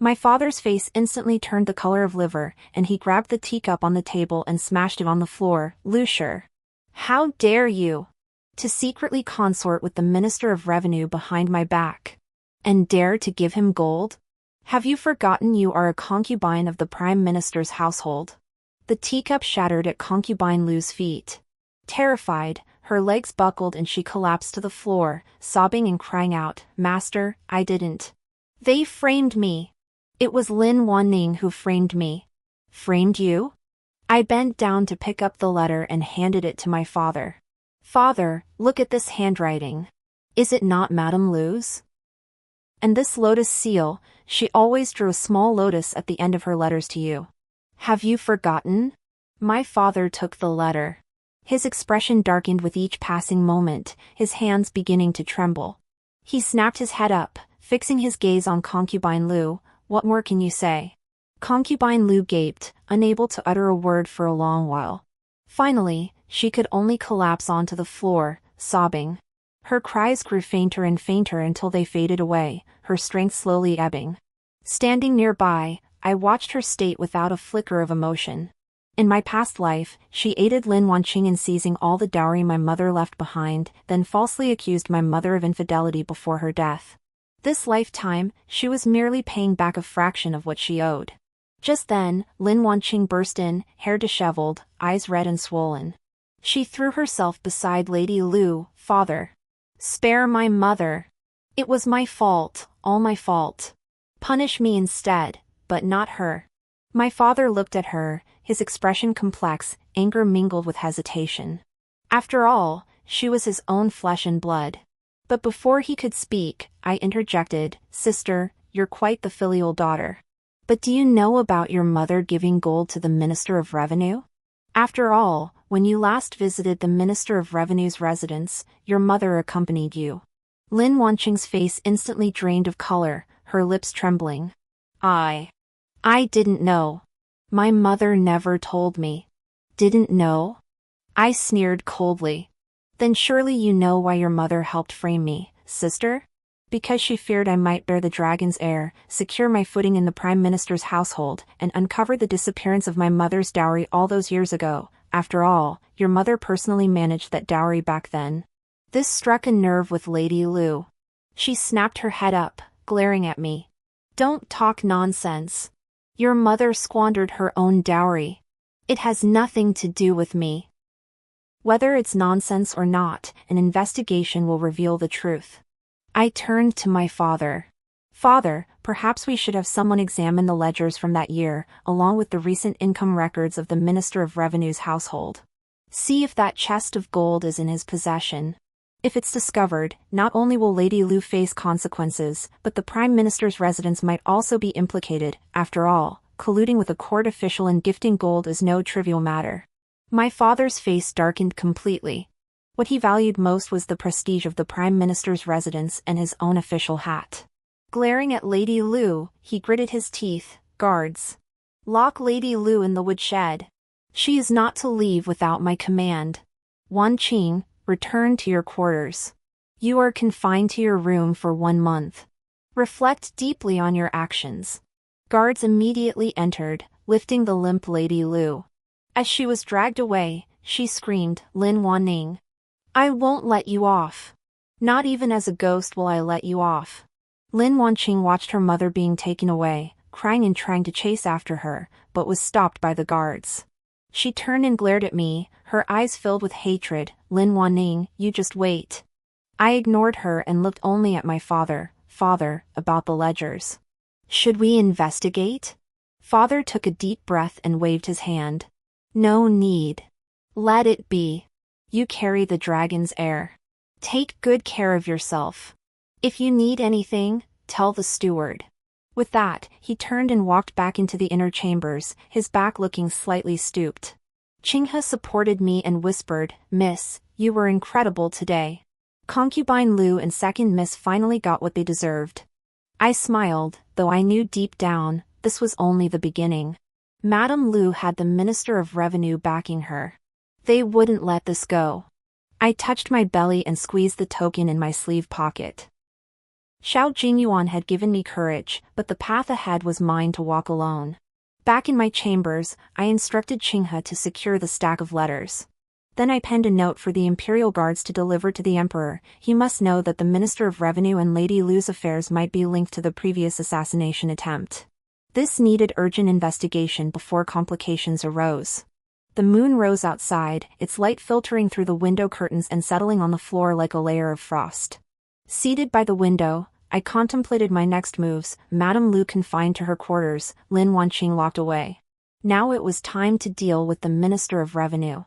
My father's face instantly turned the color of liver, and he grabbed the teacup on the table and smashed it on the floor. "Ushered, how dare you? To secretly consort with the Minister of Revenue behind my back? And dare to give him gold? Have you forgotten you are a concubine of the Prime Minister's household?" The teacup shattered at concubine Lu's feet. Terrified, her legs buckled and she collapsed to the floor, sobbing and crying out, "Master, I didn't. They framed me. It was Lin Wanning who framed me." "Framed you?" I bent down to pick up the letter and handed it to my father. "Father, look at this handwriting. Is it not Madame Lu's? And this lotus seal, she always drew a small lotus at the end of her letters to you. Have you forgotten?" My father took the letter. His expression darkened with each passing moment, his hands beginning to tremble. He snapped his head up, fixing his gaze on concubine Lu. "What more can you say?" Concubine Lu gaped, unable to utter a word for a long while. Finally, she could only collapse onto the floor, sobbing. Her cries grew fainter and fainter until they faded away, her strength slowly ebbing. Standing nearby, I watched her state without a flicker of emotion. In my past life, she aided Lin Wanqing in seizing all the dowry my mother left behind, then falsely accused my mother of infidelity before her death. This lifetime, she was merely paying back a fraction of what she owed. Just then, Lin Wanqing burst in, hair disheveled, eyes red and swollen. She threw herself beside Lady Lu. "Father, spare my mother. It was my fault, all my fault. Punish me instead, but not her." My father looked at her, his expression complex, anger mingled with hesitation. After all, she was his own flesh and blood. But before he could speak, I interjected, "Sister, you're quite the filial daughter. But do you know about your mother giving gold to the Minister of Revenue? After all, when you last visited the Minister of Revenue's residence, your mother accompanied you." Lin Wanqing's face instantly drained of color, her lips trembling. I didn't know. My mother never told me." "Didn't know?" I sneered coldly. "Then surely you know why your mother helped frame me, sister? Because she feared I might bear the dragon's heir, secure my footing in the Prime Minister's household, and uncover the disappearance of my mother's dowry all those years ago. After all, your mother personally managed that dowry back then." This struck a nerve with Lady Lu. She snapped her head up, glaring at me. "Don't talk nonsense. Your mother squandered her own dowry. It has nothing to do with me." Whether it's nonsense or not, an investigation will reveal the truth. I turned to my father. "Father, perhaps we should have someone examine the ledgers from that year, along with the recent income records of the Minister of Revenue's household. See if that chest of gold is in his possession. If it's discovered, not only will Lady Lu face consequences, but the Prime Minister's residence might also be implicated. After all, colluding with a court official and gifting gold is no trivial matter." My father's face darkened completely. What he valued most was the prestige of the Prime Minister's residence and his own official hat. Glaring at Lady Lu, he gritted his teeth. "Guards, lock Lady Lu in the woodshed. She is not to leave without my command. Wanqing, return to your quarters. You are confined to your room for 1 month. Reflect deeply on your actions." Guards immediately entered, lifting the limp Lady Lu. As she was dragged away, she screamed, "Lin Wanning, I won't let you off. Not even as a ghost will I let you off." Lin Wanqing watched her mother being taken away, crying and trying to chase after her, but was stopped by the guards. She turned and glared at me, her eyes filled with hatred. "Lin Wanning, you just wait." I ignored her and looked only at my father. "Father, about the ledgers. Should we investigate?" Father took a deep breath and waved his hand. "No need. Let it be. You carry the dragon's heir. Take good care of yourself. If you need anything, tell the steward." With that, he turned and walked back into the inner chambers, his back looking slightly stooped. Qinghe supported me and whispered, "Miss, you were incredible today." Concubine Lu and second miss finally got what they deserved. I smiled, though I knew deep down, this was only the beginning. Madame Lu had the Minister of Revenue backing her. They wouldn't let this go. I touched my belly and squeezed the token in my sleeve pocket. Xiao Jingyuan had given me courage, but the path ahead was mine to walk alone. Back in my chambers, I instructed Qinghe to secure the stack of letters. Then I penned a note for the Imperial Guards to deliver to the Emperor. He must know that the Minister of Revenue and Lady Lu's affairs might be linked to the previous assassination attempt. This needed urgent investigation before complications arose. The moon rose outside, its light filtering through the window curtains and settling on the floor like a layer of frost. Seated by the window, I contemplated my next moves. Madame Lu confined to her quarters, Lin Wanqing locked away. Now it was time to deal with the Minister of Revenue.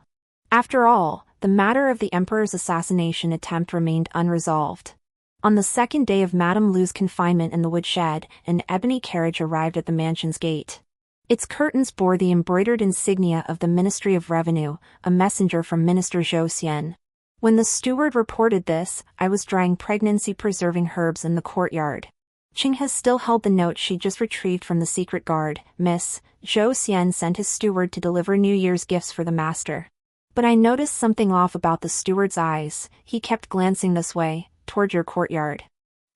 After all, the matter of the Emperor's assassination attempt remained unresolved. On the second day of Madame Lu's confinement in the woodshed, an ebony carriage arrived at the mansion's gate. Its curtains bore the embroidered insignia of the Ministry of Revenue, a messenger from Minister Zhou Xian. When the steward reported this, I was drying pregnancy-preserving herbs in the courtyard. Qinghe still held the note she just retrieved from the secret guard. "Miss, Zhou Xian sent his steward to deliver New Year's gifts for the master." But I noticed something off about the steward's eyes. He kept glancing this way, toward your courtyard.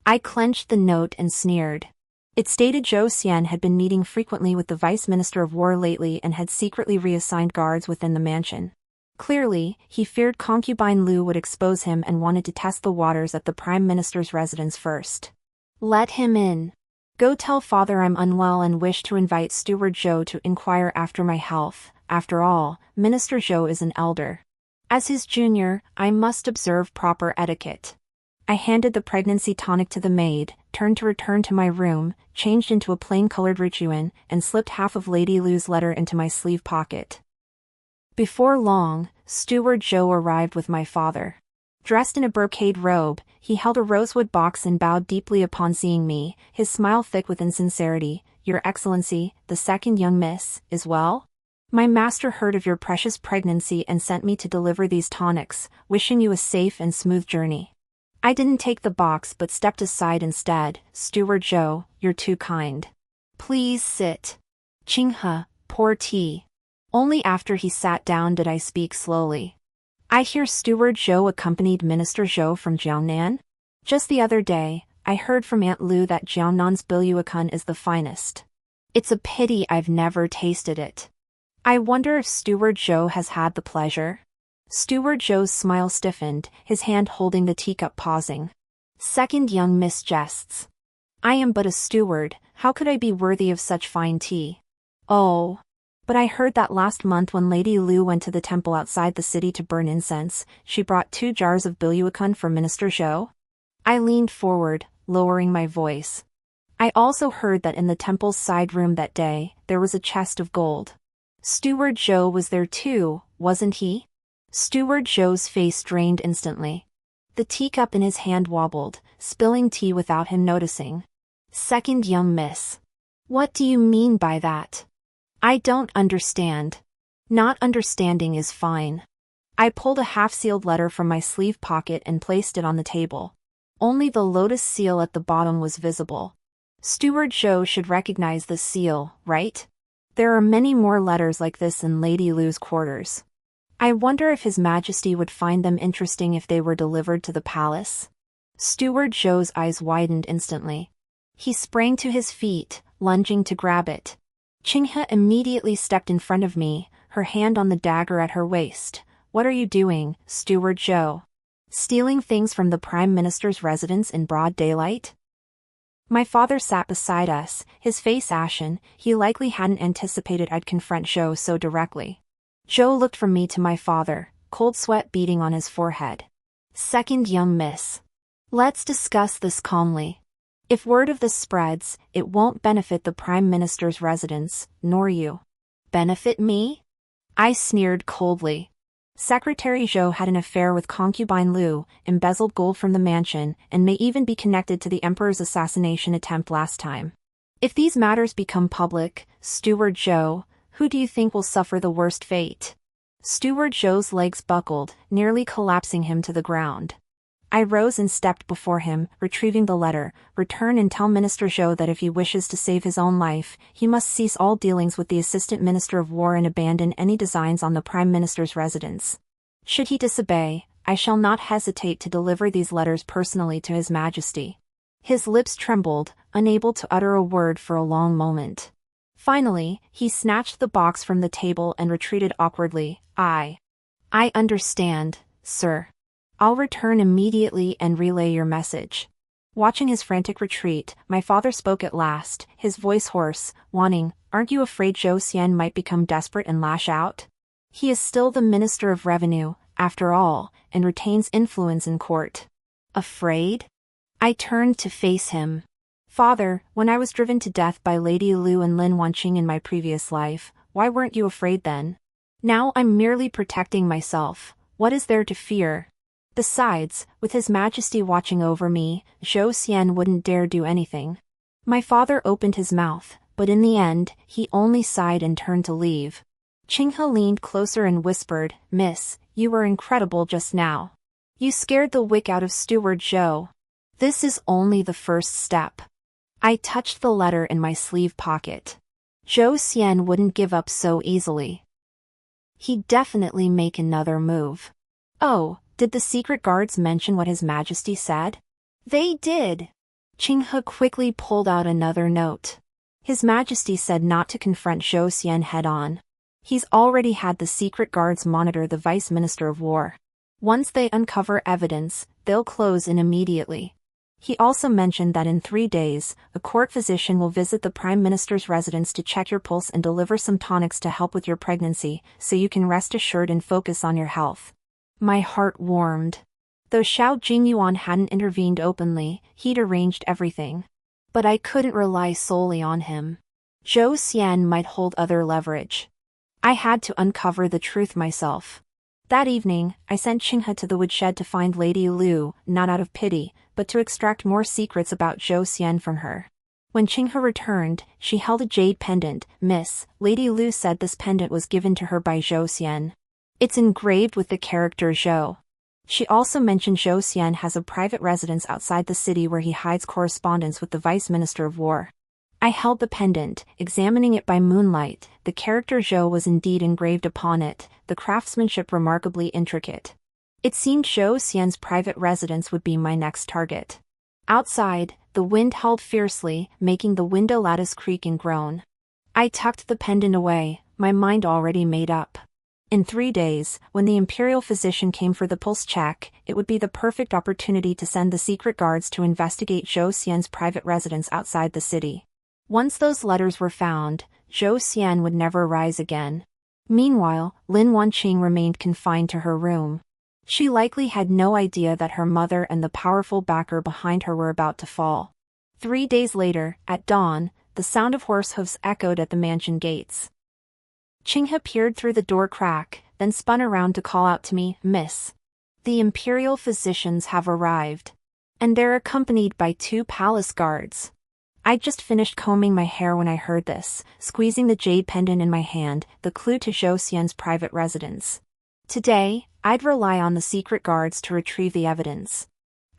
I clenched the note and sneered. It stated Zhou Xian had been meeting frequently with the Vice Minister of War lately and had secretly reassigned guards within the mansion. Clearly, he feared concubine Lu would expose him and wanted to test the waters at the Prime Minister's residence first. "Let him in. Go tell father I'm unwell and wish to invite Steward Zhou to inquire after my health. After all, Minister Zhou is an elder. As his junior, I must observe proper etiquette." I handed the pregnancy tonic to the maid, turned to return to my room, changed into a plain-colored Richuan, and slipped half of Lady Lu's letter into my sleeve pocket. Before long, Steward Zhou arrived with my father. Dressed in a brocade robe, he held a rosewood box and bowed deeply upon seeing me, his smile thick with insincerity. "Your Excellency, the second young miss, is well? My master heard of your precious pregnancy and sent me to deliver these tonics, wishing you a safe and smooth journey." I didn't take the box but stepped aside instead. "Steward Zhou, you're too kind. Please sit." "Qinghe, pour tea." Only after he sat down did I speak slowly. "I hear Steward Zhou accompanied Minister Zhou from Jiangnan? Just the other day, I heard from Aunt Lu that Jiangnan's bilyuakun is the finest. It's a pity I've never tasted it. I wonder if Steward Zhou has had the pleasure?" Steward Zhou's smile stiffened, his hand holding the teacup pausing. "Second young miss jests. I am but a steward, how could I be worthy of such fine tea? Oh. But I heard that last month when Lady Lu went to the temple outside the city to burn incense, she brought 2 jars of bilyuakun for Minister Zhou?" I leaned forward, lowering my voice. "I also heard that in the temple's side room that day, there was a chest of gold. Steward Zhou was there too, wasn't he?" Steward Zhou's face drained instantly. The teacup in his hand wobbled, spilling tea without him noticing. "Second young miss. What do you mean by that? I don't understand." "Not understanding is fine." I pulled a half-sealed letter from my sleeve pocket and placed it on the table. Only the lotus seal at the bottom was visible. Steward Zhou should recognize the seal, right? There are many more letters like this in Lady Lu's quarters. I wonder if His Majesty would find them interesting if they were delivered to the palace. Steward Zhou's eyes widened instantly. He sprang to his feet, lunging to grab it. Qinghe immediately stepped in front of me, her hand on the dagger at her waist. "What are you doing, Steward Zhou? Stealing things from the Prime Minister's residence in broad daylight?" My father sat beside us, his face ashen. He likely hadn't anticipated I'd confront Zhou so directly. Zhou looked from me to my father, cold sweat beading on his forehead. "Second young miss. Let's discuss this calmly. If word of this spreads, it won't benefit the Prime Minister's residence, nor you." "Benefit me?" I sneered coldly. Secretary Zhou had an affair with concubine Lu, embezzled gold from the mansion, and may even be connected to the Emperor's assassination attempt last time. If these matters become public, Steward Joe, who do you think will suffer the worst fate? Steward Joe's legs buckled, nearly collapsing him to the ground. I rose and stepped before him, retrieving the letter. Return and tell Minister Joe that if he wishes to save his own life, he must cease all dealings with the Assistant Minister of War and abandon any designs on the Prime Minister's residence. Should he disobey, I shall not hesitate to deliver these letters personally to His Majesty. His lips trembled, unable to utter a word for a long moment. Finally, he snatched the box from the table and retreated awkwardly. I understand, sir. I'll return immediately and relay your message. Watching his frantic retreat, my father spoke at last, his voice hoarse, warning, aren't you afraid Zhou Xian might become desperate and lash out? He is still the Minister of Revenue, after all, and retains influence in court. Afraid? I turned to face him. Father, when I was driven to death by Lady Lu and Lin Wanqing in my previous life, why weren't you afraid then? Now I'm merely protecting myself. What is there to fear? Besides, with His Majesty watching over me, Zhou Xian wouldn't dare do anything. My father opened his mouth, but in the end, he only sighed and turned to leave. Qinghe leaned closer and whispered, Miss, you were incredible just now. You scared the wick out of Steward Zhou. This is only the first step. I touched the letter in my sleeve pocket. Zhou Xian wouldn't give up so easily. He'd definitely make another move. Oh, did the secret guards mention what His Majesty said? They did. Qinghe quickly pulled out another note. His Majesty said not to confront Zhou Xian head-on. He's already had the secret guards monitor the Vice Minister of War. Once they uncover evidence, they'll close in immediately. He also mentioned that in 3 days, a court physician will visit the Prime Minister's residence to check your pulse and deliver some tonics to help with your pregnancy, so you can rest assured and focus on your health. My heart warmed. Though Xiao Jingyuan hadn't intervened openly, he'd arranged everything. But I couldn't rely solely on him. Zhou Xian might hold other leverage. I had to uncover the truth myself. That evening, I sent Qinghe to the woodshed to find Lady Lu, not out of pity, but to extract more secrets about Zhou Xian from her. When Qinghe returned, she held a jade pendant. Miss, Lady Lu said this pendant was given to her by Zhou Xian. It's engraved with the character Zhou. She also mentioned Zhou Xian has a private residence outside the city where he hides correspondence with the Vice Minister of War. I held the pendant, examining it by moonlight. The character Zhou was indeed engraved upon it, the craftsmanship remarkably intricate. It seemed Zhou Xian's private residence would be my next target. Outside, the wind howled fiercely, making the window lattice creak and groan. I tucked the pendant away, my mind already made up. In 3 days, when the imperial physician came for the pulse check, it would be the perfect opportunity to send the secret guards to investigate Zhou Xian's private residence outside the city. Once those letters were found, Zhou Xian would never rise again. Meanwhile, Lin Wanqing remained confined to her room. She likely had no idea that her mother and the powerful backer behind her were about to fall. 3 days later, at dawn, the sound of horse hooves echoed at the mansion gates. Qinghe peered through the door crack, then spun around to call out to me, Miss. The imperial physicians have arrived. And they're accompanied by 2 palace guards. I'd just finished combing my hair when I heard this, squeezing the jade pendant in my hand, the clue to Zhou Xian's private residence. Today, I'd rely on the secret guards to retrieve the evidence.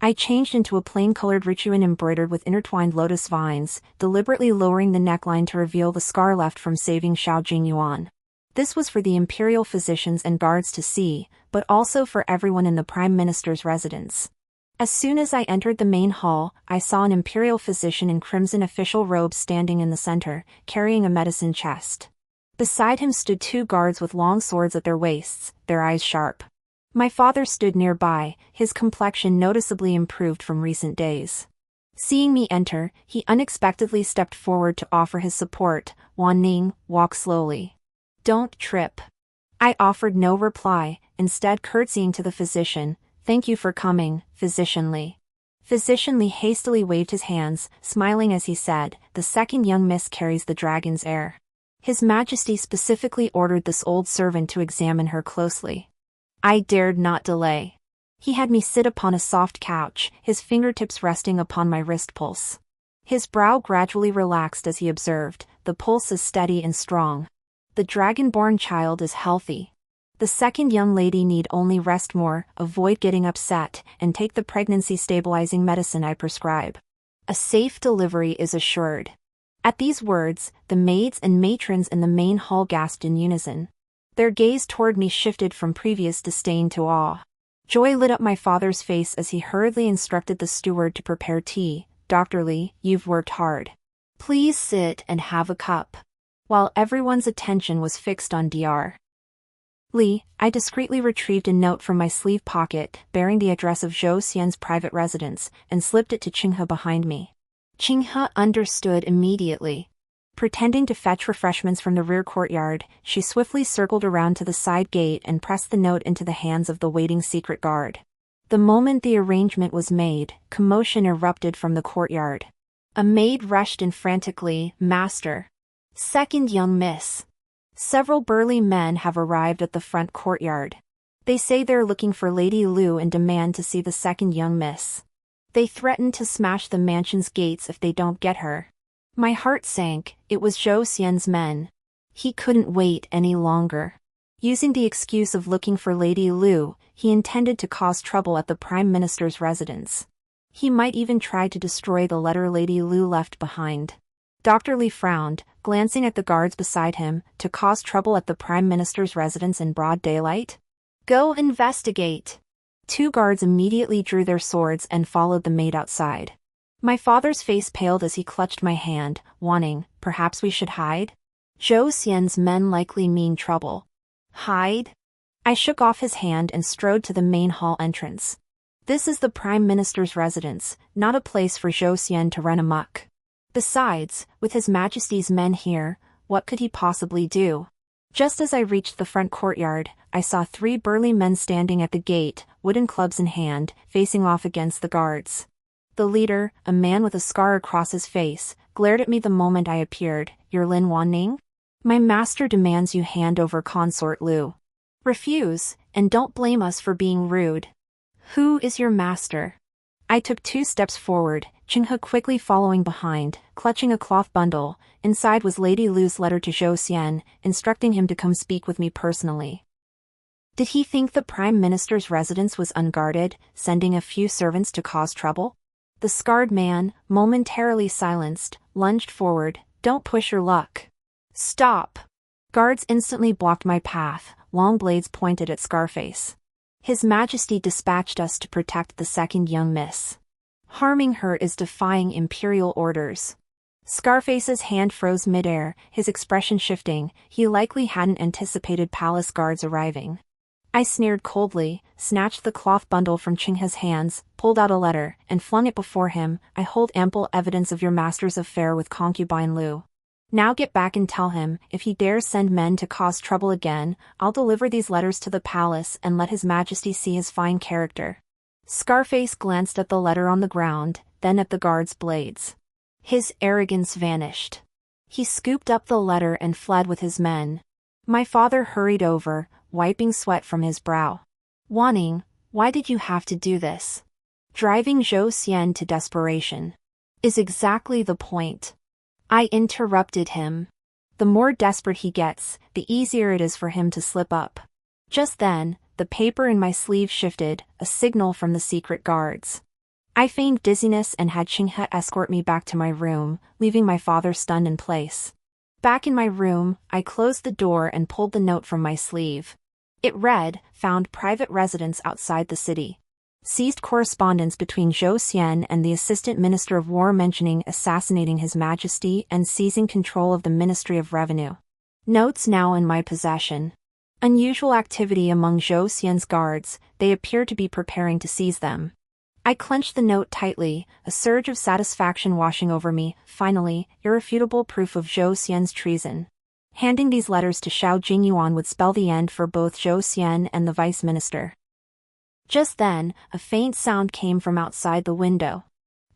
I changed into a plain-colored rituan embroidered with intertwined lotus vines, deliberately lowering the neckline to reveal the scar left from saving Xiao Jingyuan. This was for the imperial physicians and guards to see, but also for everyone in the Prime Minister's residence. As soon as I entered the main hall, I saw an imperial physician in crimson official robes standing in the center, carrying a medicine chest. Beside him stood 2 guards with long swords at their waists, their eyes sharp. My father stood nearby, his complexion noticeably improved from recent days. Seeing me enter, he unexpectedly stepped forward to offer his support. Wan Ning, walk slowly. Don't trip. I offered no reply, instead curtsying to the physician. Thank you for coming, Physician Li. Physician Li hastily waved his hands, smiling as he said, the second young miss carries the dragon's heir. His Majesty specifically ordered this old servant to examine her closely. I dared not delay. He had me sit upon a soft couch, his fingertips resting upon my wrist pulse. His brow gradually relaxed as he observed, the pulse is steady and strong. The dragonborn child is healthy. The second young lady need only rest more, avoid getting upset, and take the pregnancy-stabilizing medicine I prescribe. A safe delivery is assured. At these words, the maids and matrons in the main hall gasped in unison. Their gaze toward me shifted from previous disdain to awe. Joy lit up my father's face as he hurriedly instructed the steward to prepare tea. "Dr. Lee, you've worked hard. Please sit and have a cup." While everyone's attention was fixed on Dr. Lee, I discreetly retrieved a note from my sleeve pocket bearing the address of Zhou Xian's private residence and slipped it to Qinghe behind me. Qinghe understood immediately. Pretending to fetch refreshments from the rear courtyard, she swiftly circled around to the side gate and pressed the note into the hands of the waiting secret guard. The moment the arrangement was made, commotion erupted from the courtyard. A maid rushed in frantically, "Master! Second young miss!" Several burly men have arrived at the front courtyard. They say they're looking for Lady Lu and demand to see the second young miss. They threaten to smash the mansion's gates if they don't get her. My heart sank. It was Zhou Xian's men. He couldn't wait any longer. Using the excuse of looking for Lady Lu, he intended to cause trouble at the Prime Minister's residence. He might even try to destroy the letter Lady Lu left behind. Dr. Lee frowned, glancing at the guards beside him, to cause trouble at the Prime Minister's residence in broad daylight? "Go investigate." Two guards immediately drew their swords and followed the maid outside. My father's face paled as he clutched my hand, warning, "Perhaps we should hide? Zhou Xian's men likely mean trouble." "Hide?" I shook off his hand and strode to the main hall entrance. This is the Prime Minister's residence, not a place for Zhou Xian to run amok. Besides, with His Majesty's men here, what could he possibly do? Just as I reached the front courtyard, I saw three burly men standing at the gate, wooden clubs in hand, facing off against the guards. The leader, a man with a scar across his face, glared at me the moment I appeared. "You're Lin Wanning? My master demands you hand over consort Lu. Refuse, and don't blame us for being rude." "Who is your master?" I took 2 steps forward, Qinghe quickly following behind, clutching a cloth bundle. Inside was Lady Lu's letter to Zhou Xian, instructing him to come speak with me personally. Did he think the Prime Minister's residence was unguarded, sending a few servants to cause trouble? The scarred man, momentarily silenced, lunged forward. "Don't push your luck." "Stop!" Guards instantly blocked my path, long blades pointed at Scarface. His Majesty dispatched us to protect the second young miss. Harming her is defying imperial orders. Scarface's hand froze midair, his expression shifting. He likely hadn't anticipated palace guards arriving. I sneered coldly, snatched the cloth bundle from Qinghe's hands, pulled out a letter, and flung it before him. "I hold ample evidence of your master's affair with concubine Lu. Now get back and tell him, if he dares send men to cause trouble again, I'll deliver these letters to the palace and let His Majesty see his fine character." Scarface glanced at the letter on the ground, then at the guard's blades. His arrogance vanished. He scooped up the letter and fled with his men. My father hurried over, wiping sweat from his brow. "Wanning, why did you have to do this? Driving Zhou Xian to desperation is exactly the point." I interrupted him. The more desperate he gets, the easier it is for him to slip up. Just then, the paper in my sleeve shifted, a signal from the secret guards. I feigned dizziness and had Qinghe escort me back to my room, leaving my father stunned in place. Back in my room, I closed the door and pulled the note from my sleeve. It read, "Found private residence outside the city. Seized correspondence between Zhou Xian and the Assistant Minister of War mentioning assassinating His Majesty and seizing control of the Ministry of Revenue. Notes now in my possession. Unusual activity among Zhou Xian's guards, they appear to be preparing to seize them." I clenched the note tightly, a surge of satisfaction washing over me. Finally, irrefutable proof of Zhou Xian's treason. Handing these letters to Xiao Jingyuan would spell the end for both Zhou Xian and the Vice Minister. Just then, a faint sound came from outside the window.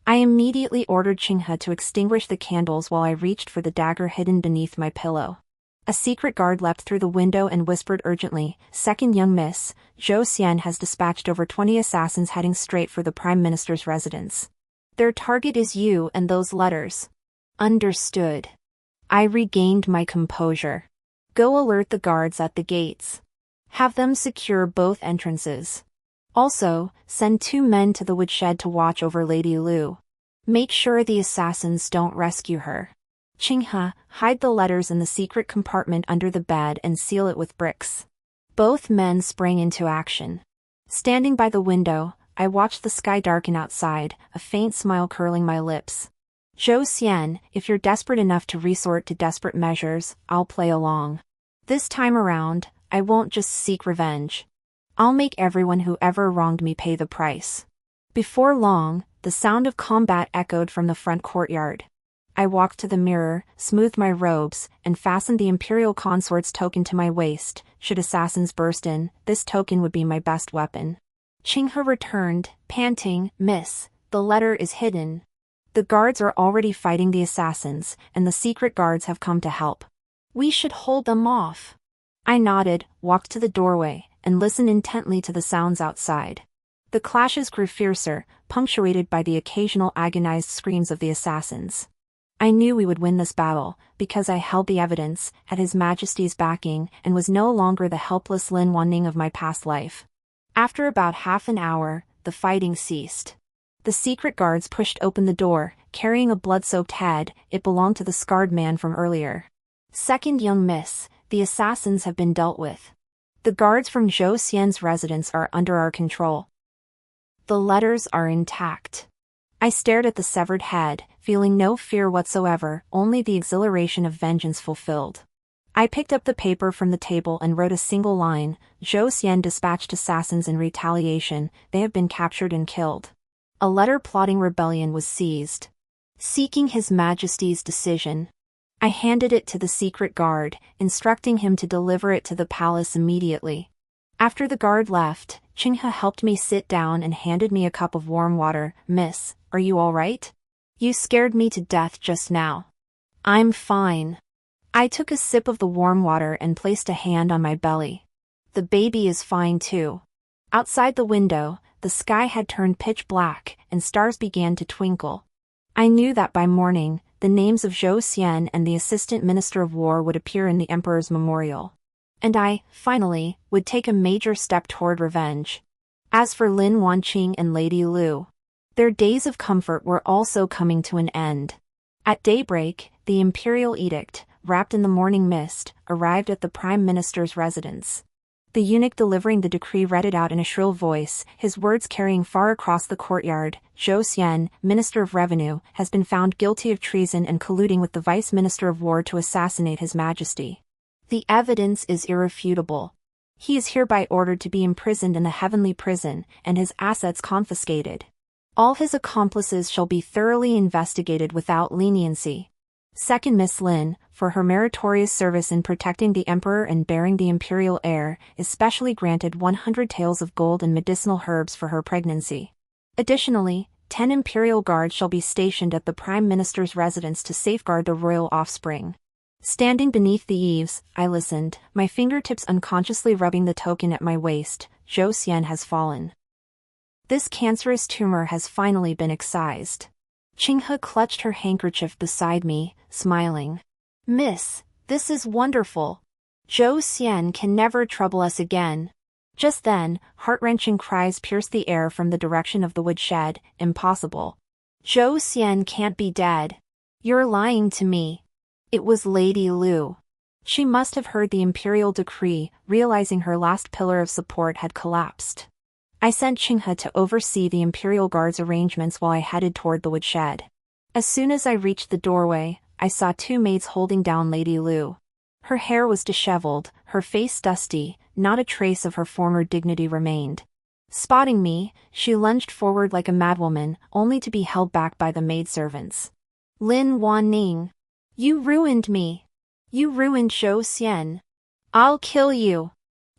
I immediately ordered Qinghe to extinguish the candles while I reached for the dagger hidden beneath my pillow. A secret guard leapt through the window and whispered urgently, "Second young miss, Zhou Xian has dispatched over 20 assassins heading straight for the Prime Minister's residence." Their target is you and those letters. Understood. I regained my composure. Go alert the guards at the gates. Have them secure both entrances. Also, send 2 men to the woodshed to watch over Lady Lu. Make sure the assassins don't rescue her. Qinghe, hide the letters in the secret compartment under the bed and seal it with bricks. Both men sprang into action. Standing by the window, I watched the sky darken outside, a faint smile curling my lips. Zhou Xian, if you're desperate enough to resort to desperate measures, I'll play along. This time around, I won't just seek revenge. I'll make everyone who ever wronged me pay the price. Before long, the sound of combat echoed from the front courtyard. I walked to the mirror, smoothed my robes, and fastened the Imperial Consort's token to my waist. Should assassins burst in, this token would be my best weapon. Qinghe returned, panting, "Miss, the letter is hidden. The guards are already fighting the assassins, and the secret guards have come to help. We should hold them off." I nodded, walked to the doorway, and listened intently to the sounds outside. The clashes grew fiercer, punctuated by the occasional agonized screams of the assassins. I knew we would win this battle, because I held the evidence, had His Majesty's backing, and was no longer the helpless Lin Wanning of my past life. After about half an hour, the fighting ceased. The secret guards pushed open the door, carrying a blood-soaked head. It belonged to the scarred man from earlier. "Second young miss, the assassins have been dealt with. The guards from Zhou Xian's residence are under our control." The letters are intact. I stared at the severed head, feeling no fear whatsoever, only the exhilaration of vengeance fulfilled. I picked up the paper from the table and wrote a single line: "Zhou Xian dispatched assassins in retaliation, they have been captured and killed." A letter plotting rebellion was seized. Seeking His Majesty's decision. I handed it to the secret guard, instructing him to deliver it to the palace immediately. After the guard left, Qinghe helped me sit down and handed me a cup of warm water. "Miss, are you all right? You scared me to death just now." "I'm fine." I took a sip of the warm water and placed a hand on my belly. "The baby is fine too." Outside the window, the sky had turned pitch black, and stars began to twinkle. I knew that by morning, the names of Zhou Xian and the Assistant Minister of War would appear in the Emperor's memorial. And I, finally, would take a major step toward revenge. As for Lin Wanqing and Lady Lu, their days of comfort were also coming to an end. At daybreak, the imperial edict, wrapped in the morning mist, arrived at the Prime Minister's residence. The eunuch delivering the decree read it out in a shrill voice, his words carrying far across the courtyard. "Zhou Xian, Minister of Revenue, has been found guilty of treason and colluding with the Vice Minister of War to assassinate His Majesty. The evidence is irrefutable. He is hereby ordered to be imprisoned in the heavenly prison, and his assets confiscated. All his accomplices shall be thoroughly investigated without leniency. Second Miss Lin, for her meritorious service in protecting the Emperor and bearing the imperial heir, is specially granted 100 taels of gold and medicinal herbs for her pregnancy. Additionally, 10 imperial guards shall be stationed at the Prime Minister's residence to safeguard the royal offspring." Standing beneath the eaves, I listened, my fingertips unconsciously rubbing the token at my waist. "Zhou Xian has fallen. This cancerous tumor has finally been excised." Qinghe clutched her handkerchief beside me, smiling. "Miss, this is wonderful. Zhou Xian can never trouble us again." Just then, heart-wrenching cries pierced the air from the direction of the woodshed. "Impossible. Zhou Xian can't be dead. You're lying to me." It was Lady Lu. She must have heard the imperial decree, realizing her last pillar of support had collapsed. I sent Qinghe to oversee the Imperial Guard's arrangements while I headed toward the woodshed. As soon as I reached the doorway, I saw 2 maids holding down Lady Lu. Her hair was disheveled, her face dusty, not a trace of her former dignity remained. Spotting me, she lunged forward like a madwoman, only to be held back by the maidservants. "Lin Wanning, you ruined me. You ruined Zhou Xian. I'll kill you.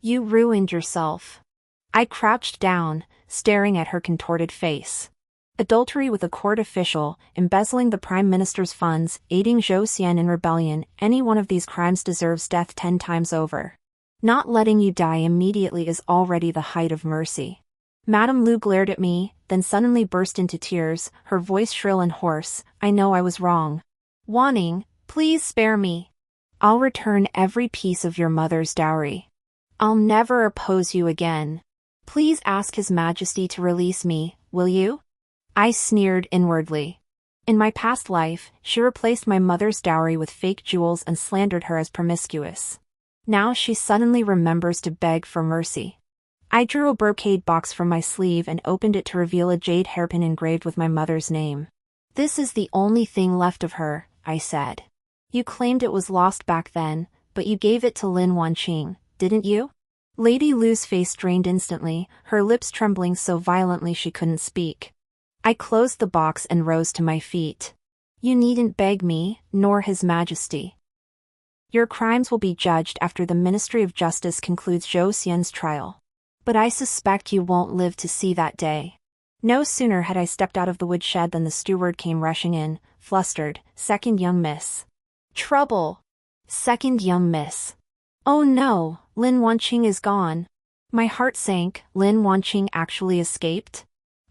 You ruined yourself." I crouched down, staring at her contorted face. Adultery with a court official, embezzling the Prime Minister's funds, aiding Zhou Xian in rebellion, any one of these crimes deserves death 10 times over. Not letting you die immediately is already the height of mercy. Madame Lu glared at me, then suddenly burst into tears, her voice shrill and hoarse. I know I was wrong. Wanting, please spare me. I'll return every piece of your mother's dowry. I'll never oppose you again. Please ask His Majesty to release me, will you? I sneered inwardly. In my past life, she replaced my mother's dowry with fake jewels and slandered her as promiscuous. Now she suddenly remembers to beg for mercy. I drew a brocade box from my sleeve and opened it to reveal a jade hairpin engraved with my mother's name. This is the only thing left of her, I said. You claimed it was lost back then, but you gave it to Lin Wanqing, didn't you? Lady Lu's face drained instantly, her lips trembling so violently she couldn't speak. I closed the box and rose to my feet. You needn't beg me, nor His Majesty. Your crimes will be judged after the Ministry of Justice concludes Zhou Xian's trial. But I suspect you won't live to see that day. No sooner had I stepped out of the woodshed than the steward came rushing in, flustered. Second young miss. Trouble. Second young miss. Oh no, Lin Wanqing is gone. My heart sank. Lin Wanqing actually escaped?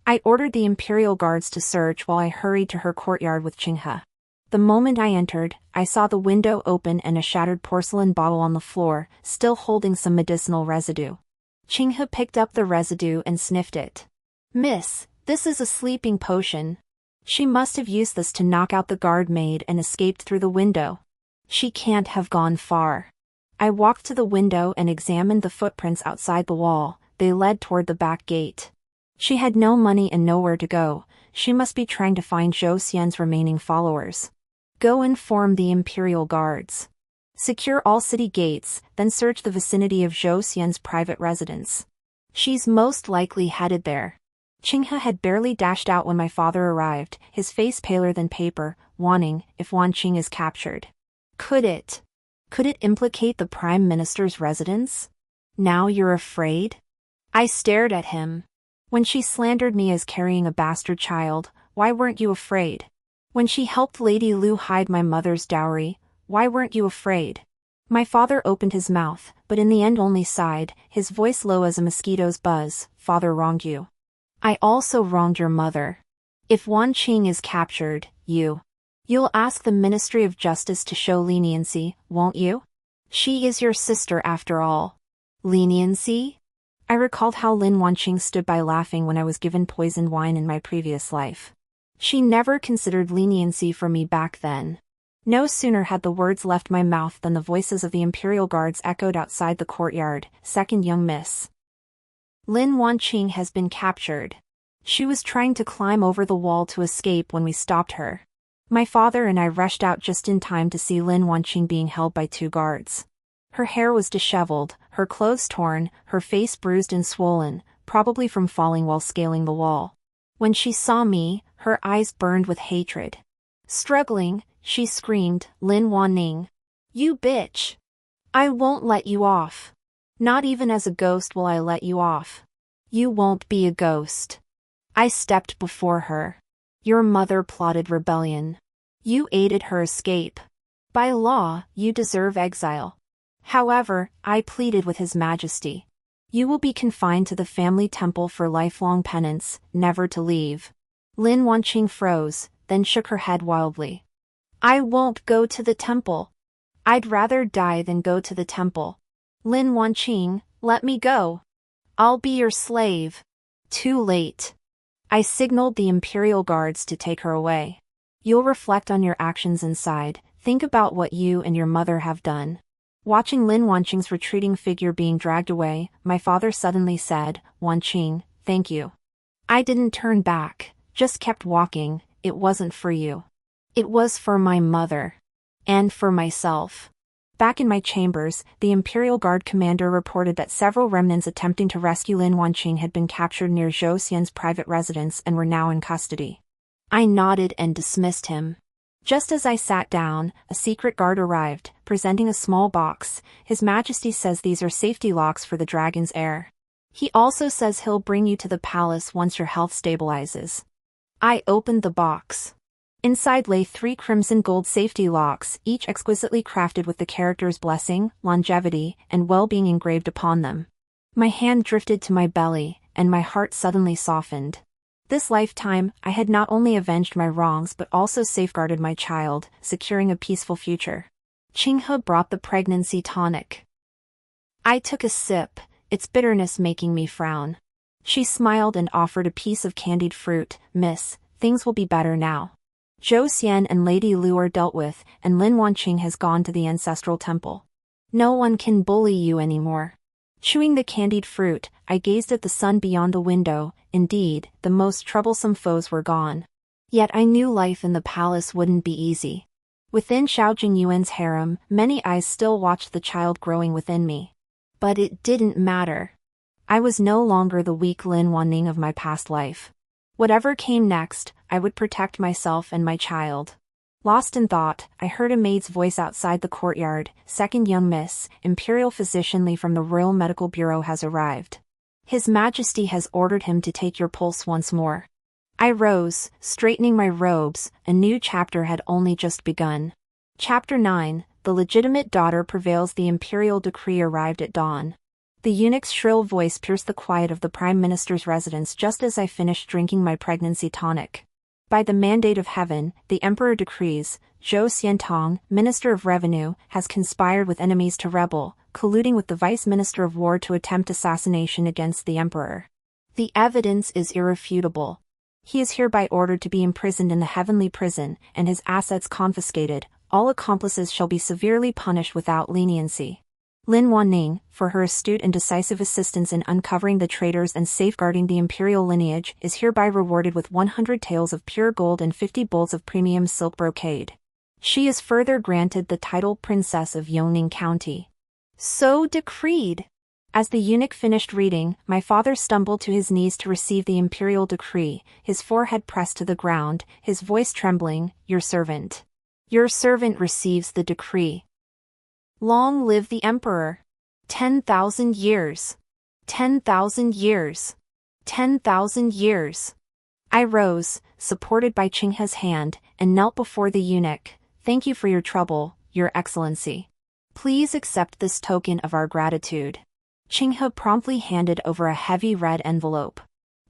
I ordered the Imperial Guards to search while I hurried to her courtyard with Qinghe. The moment I entered, I saw the window open and a shattered porcelain bottle on the floor, still holding some medicinal residue. Qinghe picked up the residue and sniffed it. Miss, this is a sleeping potion. She must have used this to knock out the guard maid and escaped through the window. She can't have gone far. I walked to the window and examined the footprints outside the wall. They led toward the back gate. She had no money and nowhere to go. She must be trying to find Zhou Xian's remaining followers. Go inform the Imperial Guards. Secure all city gates, then search the vicinity of Zhou Xian's private residence. She's most likely headed there. Qinghe had barely dashed out when my father arrived, his face paler than paper, wanting, if Wanqing is captured. Could it implicate the Prime Minister's residence? Now you're afraid? I stared at him. When she slandered me as carrying a bastard child, why weren't you afraid? When she helped Lady Lu hide my mother's dowry, why weren't you afraid? My father opened his mouth, but in the end only sighed, his voice low as a mosquito's buzz. Father wronged you. I also wronged your mother. If Wanqing is captured, you'll ask the Ministry of Justice to show leniency, won't you? She is your sister after all. Leniency? I recalled how Lin Wanqing stood by laughing when I was given poisoned wine in my previous life. She never considered leniency for me back then. No sooner had the words left my mouth than the voices of the Imperial Guards echoed outside the courtyard. Second young miss. Lin Wanqing has been captured. She was trying to climb over the wall to escape when we stopped her. My father and I rushed out just in time to see Lin Wanqing being held by 2 guards. Her hair was disheveled, her clothes torn, her face bruised and swollen, probably from falling while scaling the wall. When she saw me, her eyes burned with hatred. Struggling, she screamed, Lin Wanqing. You bitch! I won't let you off. Not even as a ghost will I let you off. You won't be a ghost. I stepped before her. Your mother plotted rebellion. You aided her escape. By law, you deserve exile. However, I pleaded with His Majesty. You will be confined to the family temple for lifelong penance, never to leave. Lin Wanqing froze, then shook her head wildly. I won't go to the temple. I'd rather die than go to the temple. Lin Wanqing, let me go. I'll be your slave. Too late. I signaled the Imperial Guards to take her away. You'll reflect on your actions inside, think about what you and your mother have done. Watching Lin Wanqing's retreating figure being dragged away, my father suddenly said, Wanqing, thank you. I didn't turn back, just kept walking. It wasn't for you. It was for my mother. And for myself. Back in my chambers, the Imperial Guard commander reported that several remnants attempting to rescue Lin Wanqing had been captured near Zhou Xian's private residence and were now in custody. I nodded and dismissed him. Just as I sat down, a secret guard arrived, presenting a small box. His Majesty says these are safety locks for the dragon's heir. He also says he'll bring you to the palace once your health stabilizes. I opened the box. Inside lay 3 crimson gold safety locks, each exquisitely crafted with the characters blessing, longevity, and well-being engraved upon them. My hand drifted to my belly, and my heart suddenly softened. This lifetime, I had not only avenged my wrongs but also safeguarded my child, securing a peaceful future. Qinghe brought the pregnancy tonic. I took a sip, its bitterness making me frown. She smiled and offered a piece of candied fruit. Miss, things will be better now. Zhou Xian and Lady Lu are dealt with, and Lin Wanqing has gone to the ancestral temple. No one can bully you anymore. Chewing the candied fruit, I gazed at the sun beyond the window. Indeed, the most troublesome foes were gone. Yet I knew life in the palace wouldn't be easy. Within Xiao Jingyuan's harem, many eyes still watched the child growing within me. But it didn't matter. I was no longer the weak Lin Wanning of my past life. Whatever came next, I would protect myself and my child. Lost in thought, I heard a maid's voice outside the courtyard. Second young miss, Imperial Physician Li from the Royal Medical Bureau has arrived. His Majesty has ordered him to take your pulse once more. I rose, straightening my robes. A new chapter had only just begun. Chapter 9, The Legitimate Daughter Prevails. The imperial decree arrived at dawn. The eunuch's shrill voice pierced the quiet of the Prime Minister's residence just as I finished drinking my pregnancy tonic. By the mandate of heaven, the Emperor decrees, Zhou Xiantong, Minister of Revenue, has conspired with enemies to rebel, colluding with the Vice Minister of War to attempt assassination against the Emperor. The evidence is irrefutable. He is hereby ordered to be imprisoned in the heavenly prison, and his assets confiscated. All accomplices shall be severely punished without leniency. Lin Wanning, for her astute and decisive assistance in uncovering the traitors and safeguarding the imperial lineage, is hereby rewarded with 100 taels of pure gold and 50 bolts of premium silk brocade. She is further granted the title Princess of Yongning County. So decreed. As the eunuch finished reading, my father stumbled to his knees to receive the imperial decree, his forehead pressed to the ground, his voice trembling. Your servant. Your servant receives the decree. Long live the Emperor! 10,000 years! 10,000 years! 10,000 years! I rose, supported by Qinghe's hand, and knelt before the eunuch. Thank you for your trouble, Your Excellency. Please accept this token of our gratitude. Qinghe promptly handed over a heavy red envelope.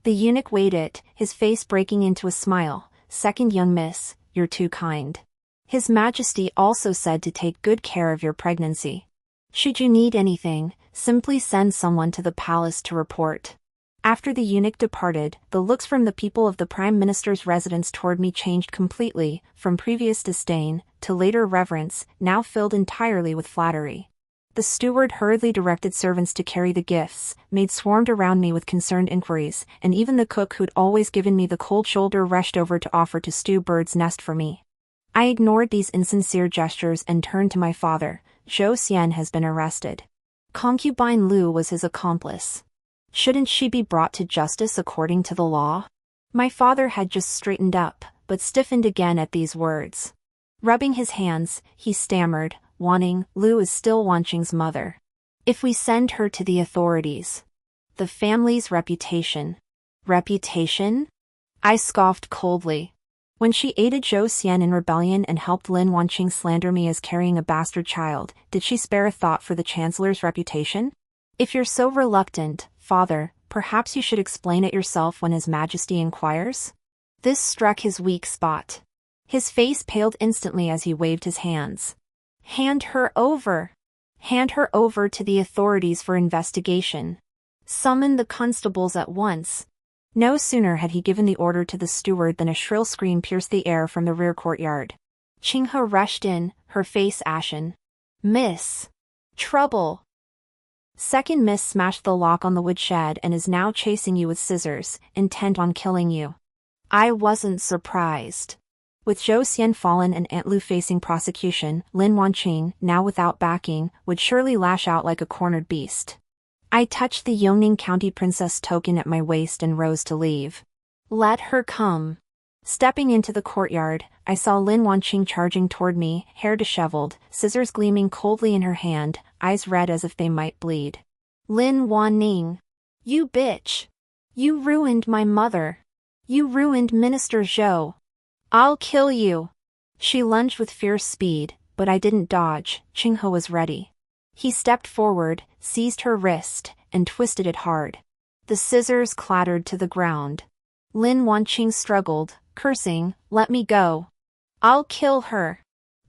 The eunuch weighed it, his face breaking into a smile. Second young miss, you're too kind. His Majesty also said to take good care of your pregnancy. Should you need anything, simply send someone to the palace to report. After the eunuch departed, the looks from the people of the Prime Minister's residence toward me changed completely, from previous disdain, to later reverence, now filled entirely with flattery. The steward hurriedly directed servants to carry the gifts, maids swarmed around me with concerned inquiries, and even the cook who'd always given me the cold shoulder rushed over to offer to stew bird's nest for me. I ignored these insincere gestures and turned to my father. Zhou Xian has been arrested. Concubine Lu was his accomplice. Shouldn't she be brought to justice according to the law? My father had just straightened up, but stiffened again at these words. Rubbing his hands, he stammered, Wanning, Lu is still Wanqing's mother. If we send her to the authorities. The family's reputation. Reputation? I scoffed coldly. When she aided Zhou Xian in rebellion and helped Lin Wanqing slander me as carrying a bastard child, did she spare a thought for the Chancellor's reputation? If you're so reluctant, father, perhaps you should explain it yourself when His Majesty inquires? This struck his weak spot. His face paled instantly as he waved his hands. Hand her over! Hand her over to the authorities for investigation. Summon the constables at once. No sooner had he given the order to the steward than a shrill scream pierced the air from the rear courtyard. Qinghe rushed in, her face ashen. Miss! Trouble! Second miss smashed the lock on the woodshed and is now chasing you with scissors, intent on killing you. I wasn't surprised. With Zhou Xian fallen and Aunt Lu facing prosecution, Lin Wanqing, now without backing, would surely lash out like a cornered beast. I touched the Yongning County Princess token at my waist and rose to leave. Let her come. Stepping into the courtyard, I saw Lin Wanqing charging toward me, hair disheveled, scissors gleaming coldly in her hand, eyes red as if they might bleed. Lin Wanning! You bitch! You ruined my mother! You ruined Minister Zhou! I'll kill you! She lunged with fierce speed, but I didn't dodge. Qinghe was ready. He stepped forward, seized her wrist, and twisted it hard. The scissors clattered to the ground. Lin Wanqing struggled, cursing, "Let me go. I'll kill her.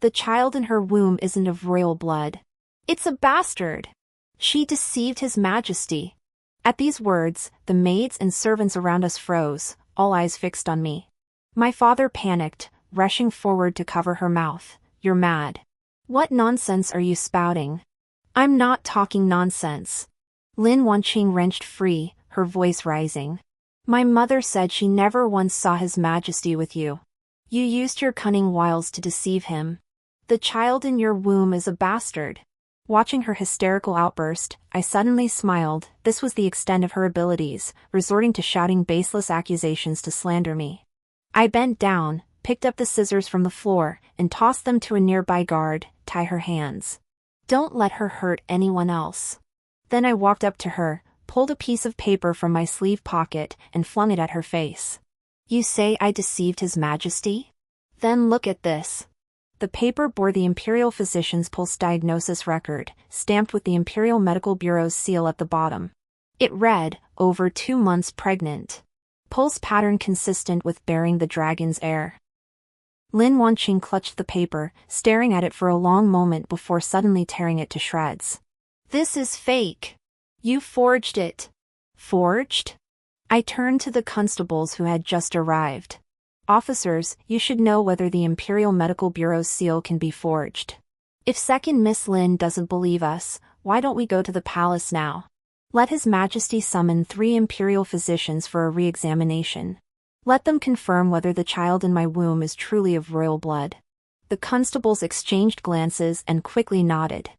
The child in her womb isn't of royal blood. It's a bastard. She deceived His Majesty." At these words, the maids and servants around us froze, all eyes fixed on me. My father panicked, rushing forward to cover her mouth. "You're mad. What nonsense are you spouting?" "I'm not talking nonsense." Lin Wanqing wrenched free, her voice rising. "My mother said she never once saw His Majesty with you. You used your cunning wiles to deceive him. The child in your womb is a bastard." Watching her hysterical outburst, I suddenly smiled. This was the extent of her abilities, resorting to shouting baseless accusations to slander me. I bent down, picked up the scissors from the floor, and tossed them to a nearby guard. "Tie her hands. Don't let her hurt anyone else." Then I walked up to her, pulled a piece of paper from my sleeve pocket, and flung it at her face. "You say I deceived His Majesty? Then look at this." The paper bore the Imperial Physician's Pulse Diagnosis record, stamped with the Imperial Medical Bureau's seal at the bottom. It read, "Over 2 months pregnant. Pulse pattern consistent with bearing the dragon's heir." Lin Wanqing clutched the paper, staring at it for a long moment before suddenly tearing it to shreds. "This is fake. You forged it." "Forged?" I turned to the constables who had just arrived. "Officers, you should know whether the Imperial Medical Bureau's seal can be forged. If Second Miss Lin doesn't believe us, why don't we go to the palace now? Let His Majesty summon 3 Imperial physicians for a re-examination. Let them confirm whether the child in my womb is truly of royal blood." The constables exchanged glances and quickly nodded.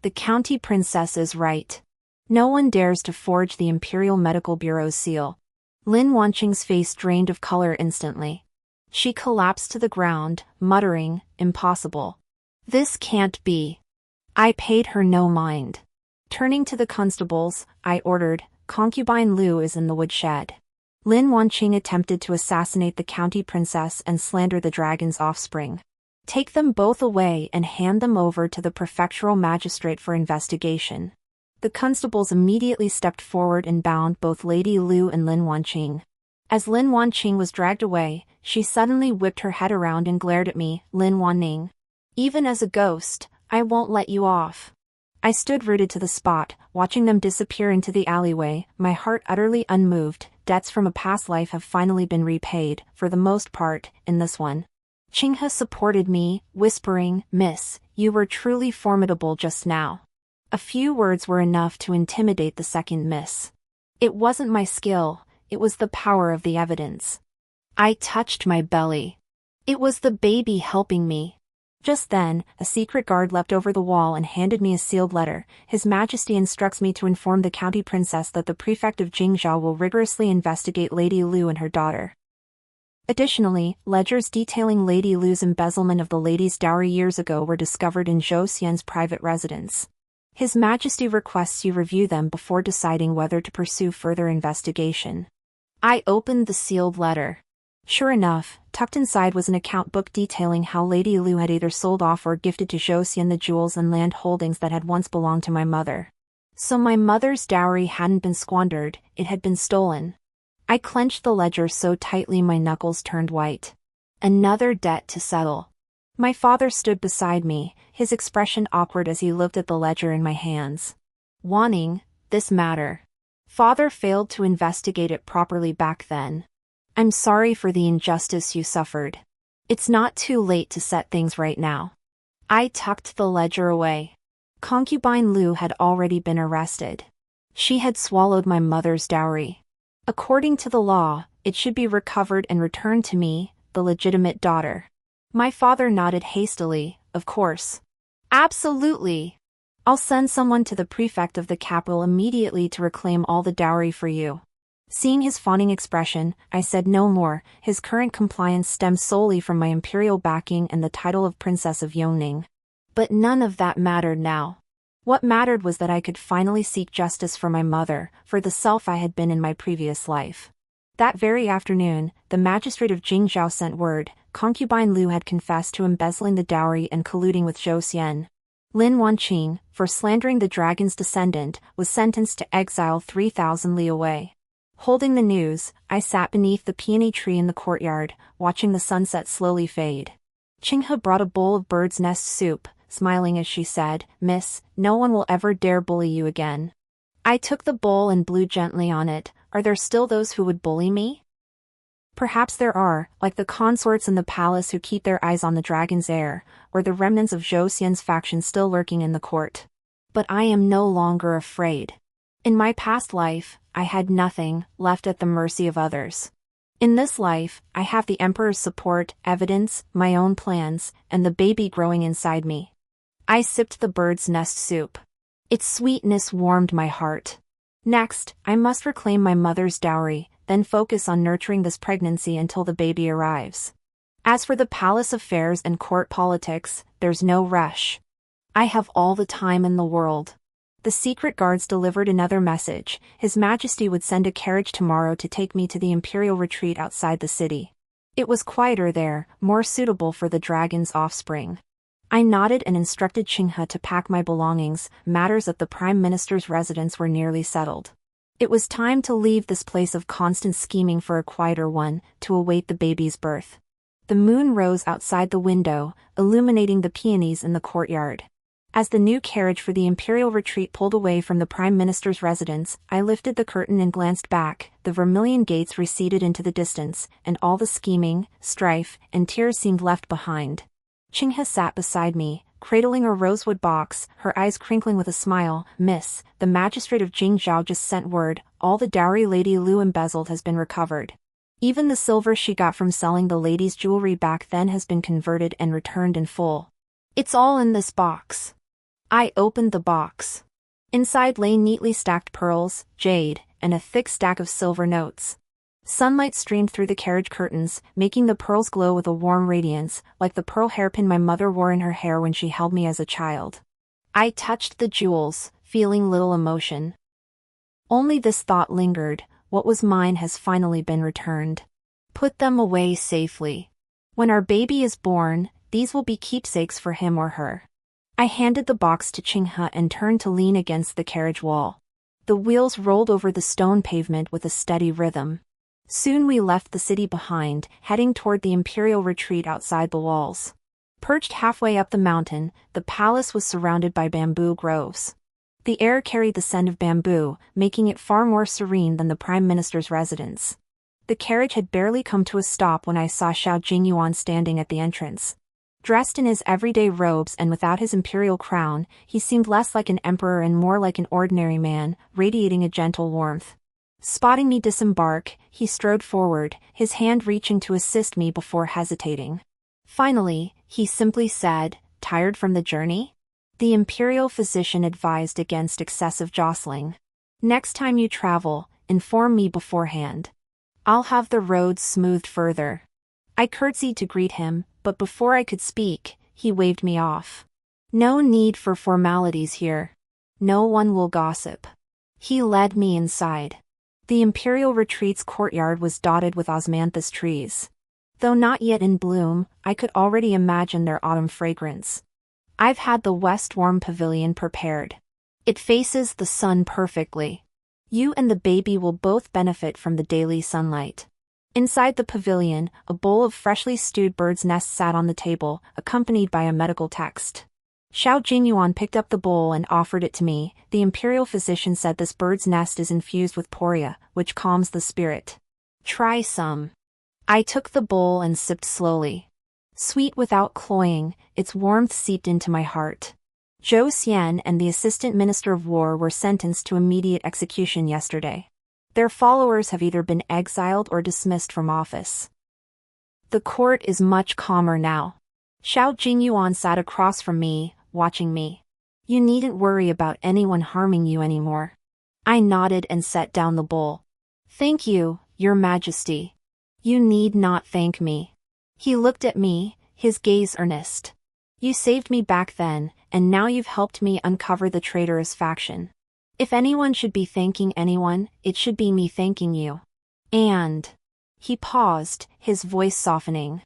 The county princess is right. No one dares to forge the Imperial Medical Bureau's seal. Lin Wanqing's face drained of color instantly. She collapsed to the ground, muttering, "Impossible. This can't be." I paid her no mind. Turning to the constables, I ordered, "Concubine Liu is in the woodshed." Lin Wanqing attempted to assassinate the county princess and slander the dragon's offspring. "Take them both away and hand them over to the prefectural magistrate for investigation." The constables immediately stepped forward and bound both Lady Liu and Lin Wanqing. As Lin Wanqing was dragged away, she suddenly whipped her head around and glared at me. "Lin Wanning. Even as a ghost, I won't let you off." I stood rooted to the spot, watching them disappear into the alleyway, my heart utterly unmoved. Debts from a past life have finally been repaid, for the most part, in this one. Qinghe supported me, whispering, "Miss, you were truly formidable just now." A few words were enough to intimidate the second miss. It wasn't my skill, it was the power of the evidence. I touched my belly. It was the baby helping me. Just then, a secret guard leapt over the wall and handed me a sealed letter. "His Majesty instructs me to inform the county princess that the prefect of Jingzhou will rigorously investigate Lady Liu and her daughter. Additionally, ledgers detailing Lady Liu's embezzlement of the lady's dowry years ago were discovered in Zhou Xian's private residence. His Majesty requests you review them before deciding whether to pursue further investigation." I opened the sealed letter. Sure enough, tucked inside was an account book detailing how Lady Liu had either sold off or gifted to Zhou Xian the jewels and land holdings that had once belonged to my mother. So my mother's dowry hadn't been squandered, it had been stolen. I clenched the ledger so tightly my knuckles turned white. Another debt to settle. My father stood beside me, his expression awkward as he looked at the ledger in my hands. "Wanting, this matter. Father failed to investigate it properly back then. I'm sorry for the injustice you suffered. It's not too late to set things right now." I tucked the ledger away. Concubine Liu had already been arrested. She had swallowed my mother's dowry. According to the law, it should be recovered and returned to me, the legitimate daughter. My father nodded hastily. "Of course. Absolutely. I'll send someone to the prefect of the capital immediately to reclaim all the dowry for you." Seeing his fawning expression, I said no more. His current compliance stemmed solely from my imperial backing and the title of Princess of Yongning. But none of that mattered now. What mattered was that I could finally seek justice for my mother, for the self I had been in my previous life. That very afternoon, the magistrate of Jingzhou sent word, Concubine Liu had confessed to embezzling the dowry and colluding with Zhou Xian. Lin Wanqing, for slandering the dragon's descendant, was sentenced to exile 3,000 li away. Holding the news, I sat beneath the peony tree in the courtyard, watching the sunset slowly fade. Chingha brought a bowl of bird's nest soup, smiling as she said, "Miss, no one will ever dare bully you again." I took the bowl and blew gently on it. Are there still those who would bully me? Perhaps there are, like the consorts in the palace who keep their eyes on the dragon's heir, or the remnants of Zhou Xian's faction still lurking in the court. But I am no longer afraid. In my past life, I had nothing left at the mercy of others. In this life, I have the Emperor's support, evidence, my own plans, and the baby growing inside me. I sipped the bird's nest soup. Its sweetness warmed my heart. Next, I must reclaim my mother's dowry, then focus on nurturing this pregnancy until the baby arrives. As for the palace affairs and court politics, there's no rush. I have all the time in the world. The secret guards delivered another message. His Majesty would send a carriage tomorrow to take me to the imperial retreat outside the city. It was quieter there, more suitable for the dragon's offspring. I nodded and instructed Chingha to pack my belongings. Matters at the Prime Minister's residence were nearly settled. It was time to leave this place of constant scheming for a quieter one, to await the baby's birth. The moon rose outside the window, illuminating the peonies in the courtyard. As the new carriage for the imperial retreat pulled away from the Prime Minister's residence, I lifted the curtain and glanced back. The vermilion gates receded into the distance, and all the scheming, strife, and tears seemed left behind. Chingha sat beside me, cradling a rosewood box, her eyes crinkling with a smile. "Miss, the magistrate of Jingzhou just sent word, all the dowry Lady Lu embezzled has been recovered. Even the silver she got from selling the lady's jewelry back then has been converted and returned in full. It's all in this box." I opened the box. Inside lay neatly stacked pearls, jade, and a thick stack of silver notes. Sunlight streamed through the carriage curtains, making the pearls glow with a warm radiance, like the pearl hairpin my mother wore in her hair when she held me as a child. I touched the jewels, feeling little emotion. Only this thought lingered: what was mine has finally been returned. Put them away safely. When our baby is born, these will be keepsakes for him or her. I handed the box to Chingha and turned to lean against the carriage wall. The wheels rolled over the stone pavement with a steady rhythm. Soon we left the city behind, heading toward the imperial retreat outside the walls. Perched halfway up the mountain, the palace was surrounded by bamboo groves. The air carried the scent of bamboo, making it far more serene than the Prime Minister's residence. The carriage had barely come to a stop when I saw Xiao Jingyuan standing at the entrance. Dressed in his everyday robes and without his imperial crown, he seemed less like an emperor and more like an ordinary man, radiating a gentle warmth. Spotting me disembark, he strode forward, his hand reaching to assist me before hesitating. Finally, he simply said, "Tired from the journey?" The imperial physician advised against excessive jostling. "Next time you travel, inform me beforehand. I'll have the roads smoothed further." I curtsied to greet him, but before I could speak, he waved me off. "No need for formalities here. No one will gossip." He led me inside. The imperial retreat's courtyard was dotted with osmanthus trees. Though not yet in bloom, I could already imagine their autumn fragrance. I've had the West Warm Pavilion prepared. It faces the sun perfectly. You and the baby will both benefit from the daily sunlight. Inside the pavilion, a bowl of freshly stewed bird's nest sat on the table, accompanied by a medical text. Xiao Jingyuan picked up the bowl and offered it to me. The imperial physician said this bird's nest is infused with poria, which calms the spirit. Try some. I took the bowl and sipped slowly. Sweet without cloying, its warmth seeped into my heart. Zhou Xian and the assistant minister of war were sentenced to immediate execution yesterday. Their followers have either been exiled or dismissed from office. The court is much calmer now. Xiao Jingyuan sat across from me, watching me. "You needn't worry about anyone harming you anymore." I nodded and set down the bowl. "Thank you, Your Majesty." "You need not thank me." He looked at me, his gaze earnest. "You saved me back then, and now you've helped me uncover the traitorous faction. If anyone should be thanking anyone, it should be me thanking you. And..." He paused, his voice softening.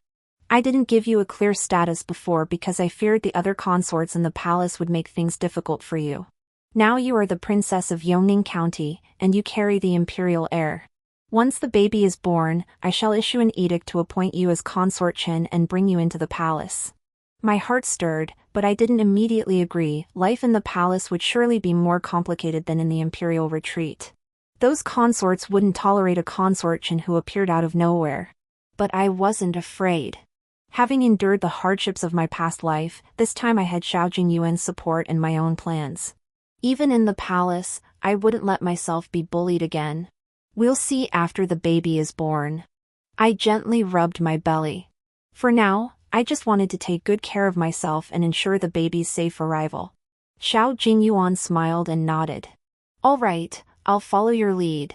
"I didn't give you a clear status before because I feared the other consorts in the palace would make things difficult for you. Now you are the princess of Yongning County, and you carry the imperial heir. Once the baby is born, I shall issue an edict to appoint you as consort Qin and bring you into the palace. My heart stirred, but I didn't immediately agree. Life in the palace would surely be more complicated than in the imperial retreat. Those consorts wouldn't tolerate a consort Qin who appeared out of nowhere. But I wasn't afraid. Having endured the hardships of my past life, this time I had Xiao Jingyuan's support and my own plans. Even in the palace, I wouldn't let myself be bullied again. We'll see after the baby is born. I gently rubbed my belly. For now, I just wanted to take good care of myself and ensure the baby's safe arrival. Xiao Jingyuan smiled and nodded. All right, I'll follow your lead.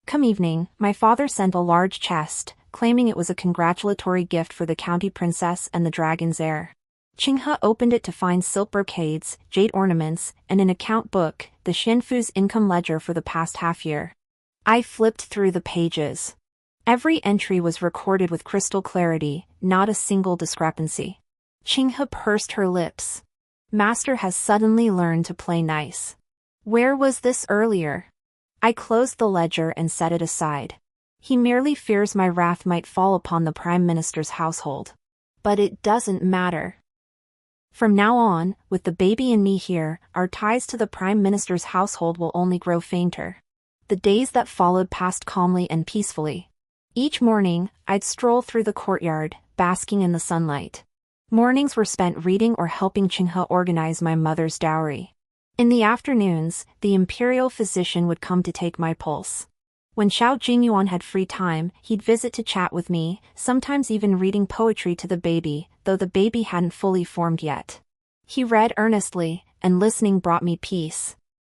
Come evening, my father sent a large chest, claiming it was a congratulatory gift for the county princess and the dragon's heir. Qinghe opened it to find silk brocades, jade ornaments, and an account book, the Xinfu's income ledger for the past half year. I flipped through the pages. Every entry was recorded with crystal clarity, not a single discrepancy. Qinghe pursed her lips. Master has suddenly learned to play nice. Where was this earlier? I closed the ledger and set it aside. He merely fears my wrath might fall upon the Prime Minister's household. But it doesn't matter. From now on, with the baby and me here, our ties to the Prime Minister's household will only grow fainter. The days that followed passed calmly and peacefully. Each morning, I'd stroll through the courtyard, basking in the sunlight. Mornings were spent reading or helping Qinghe organize my mother's dowry. In the afternoons, the imperial physician would come to take my pulse. When Xiao Jingyuan had free time, he'd visit to chat with me, sometimes even reading poetry to the baby, though the baby hadn't fully formed yet. He read earnestly, and listening brought me peace.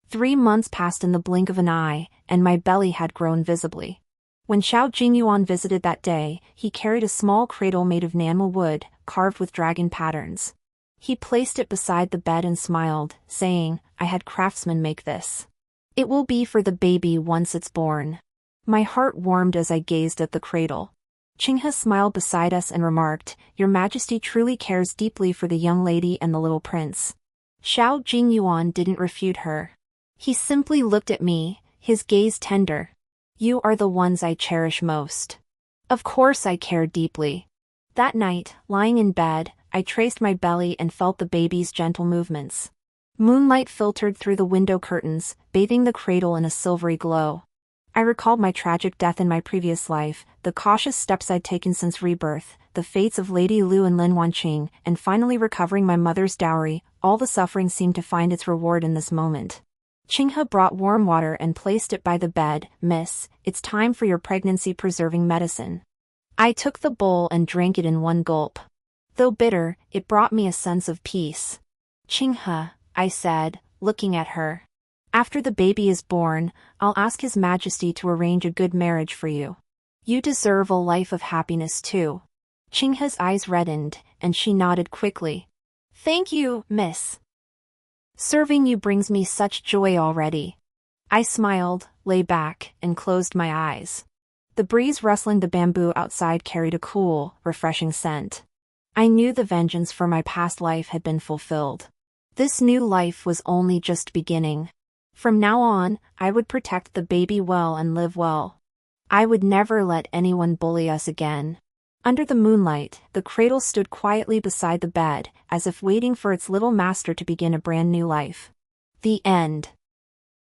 3 months passed in the blink of an eye, and my belly had grown visibly. When Xiao Jingyuan visited that day, he carried a small cradle made of enamel wood, carved with dragon patterns. He placed it beside the bed and smiled, saying, I had craftsmen make this. It will be for the baby once it's born. My heart warmed as I gazed at the cradle. Qinghe smiled beside us and remarked, Your Majesty truly cares deeply for the young lady and the little prince. Xiao Jingyuan didn't refute her. He simply looked at me, his gaze tender. You are the ones I cherish most. Of course I care deeply. That night, lying in bed, I traced my belly and felt the baby's gentle movements. Moonlight filtered through the window curtains, bathing the cradle in a silvery glow. I recalled my tragic death in my previous life, the cautious steps I'd taken since rebirth, the fates of Lady Lu and Lin Wanqing, and finally recovering my mother's dowry. All the suffering seemed to find its reward in this moment. Qinghe brought warm water and placed it by the bed. Miss, it's time for your pregnancy-preserving medicine. I took the bowl and drank it in one gulp. Though bitter, it brought me a sense of peace. Qinghe, I said, looking at her. After the baby is born, I'll ask His Majesty to arrange a good marriage for you. You deserve a life of happiness too. Qinghe's eyes reddened, and she nodded quickly. Thank you, miss. Serving you brings me such joy already. I smiled, lay back, and closed my eyes. The breeze rustling the bamboo outside carried a cool, refreshing scent. I knew the vengeance for my past life had been fulfilled. This new life was only just beginning. From now on, I would protect the baby well and live well. I would never let anyone bully us again. Under the moonlight, the cradle stood quietly beside the bed, as if waiting for its little master to begin a brand new life. The end.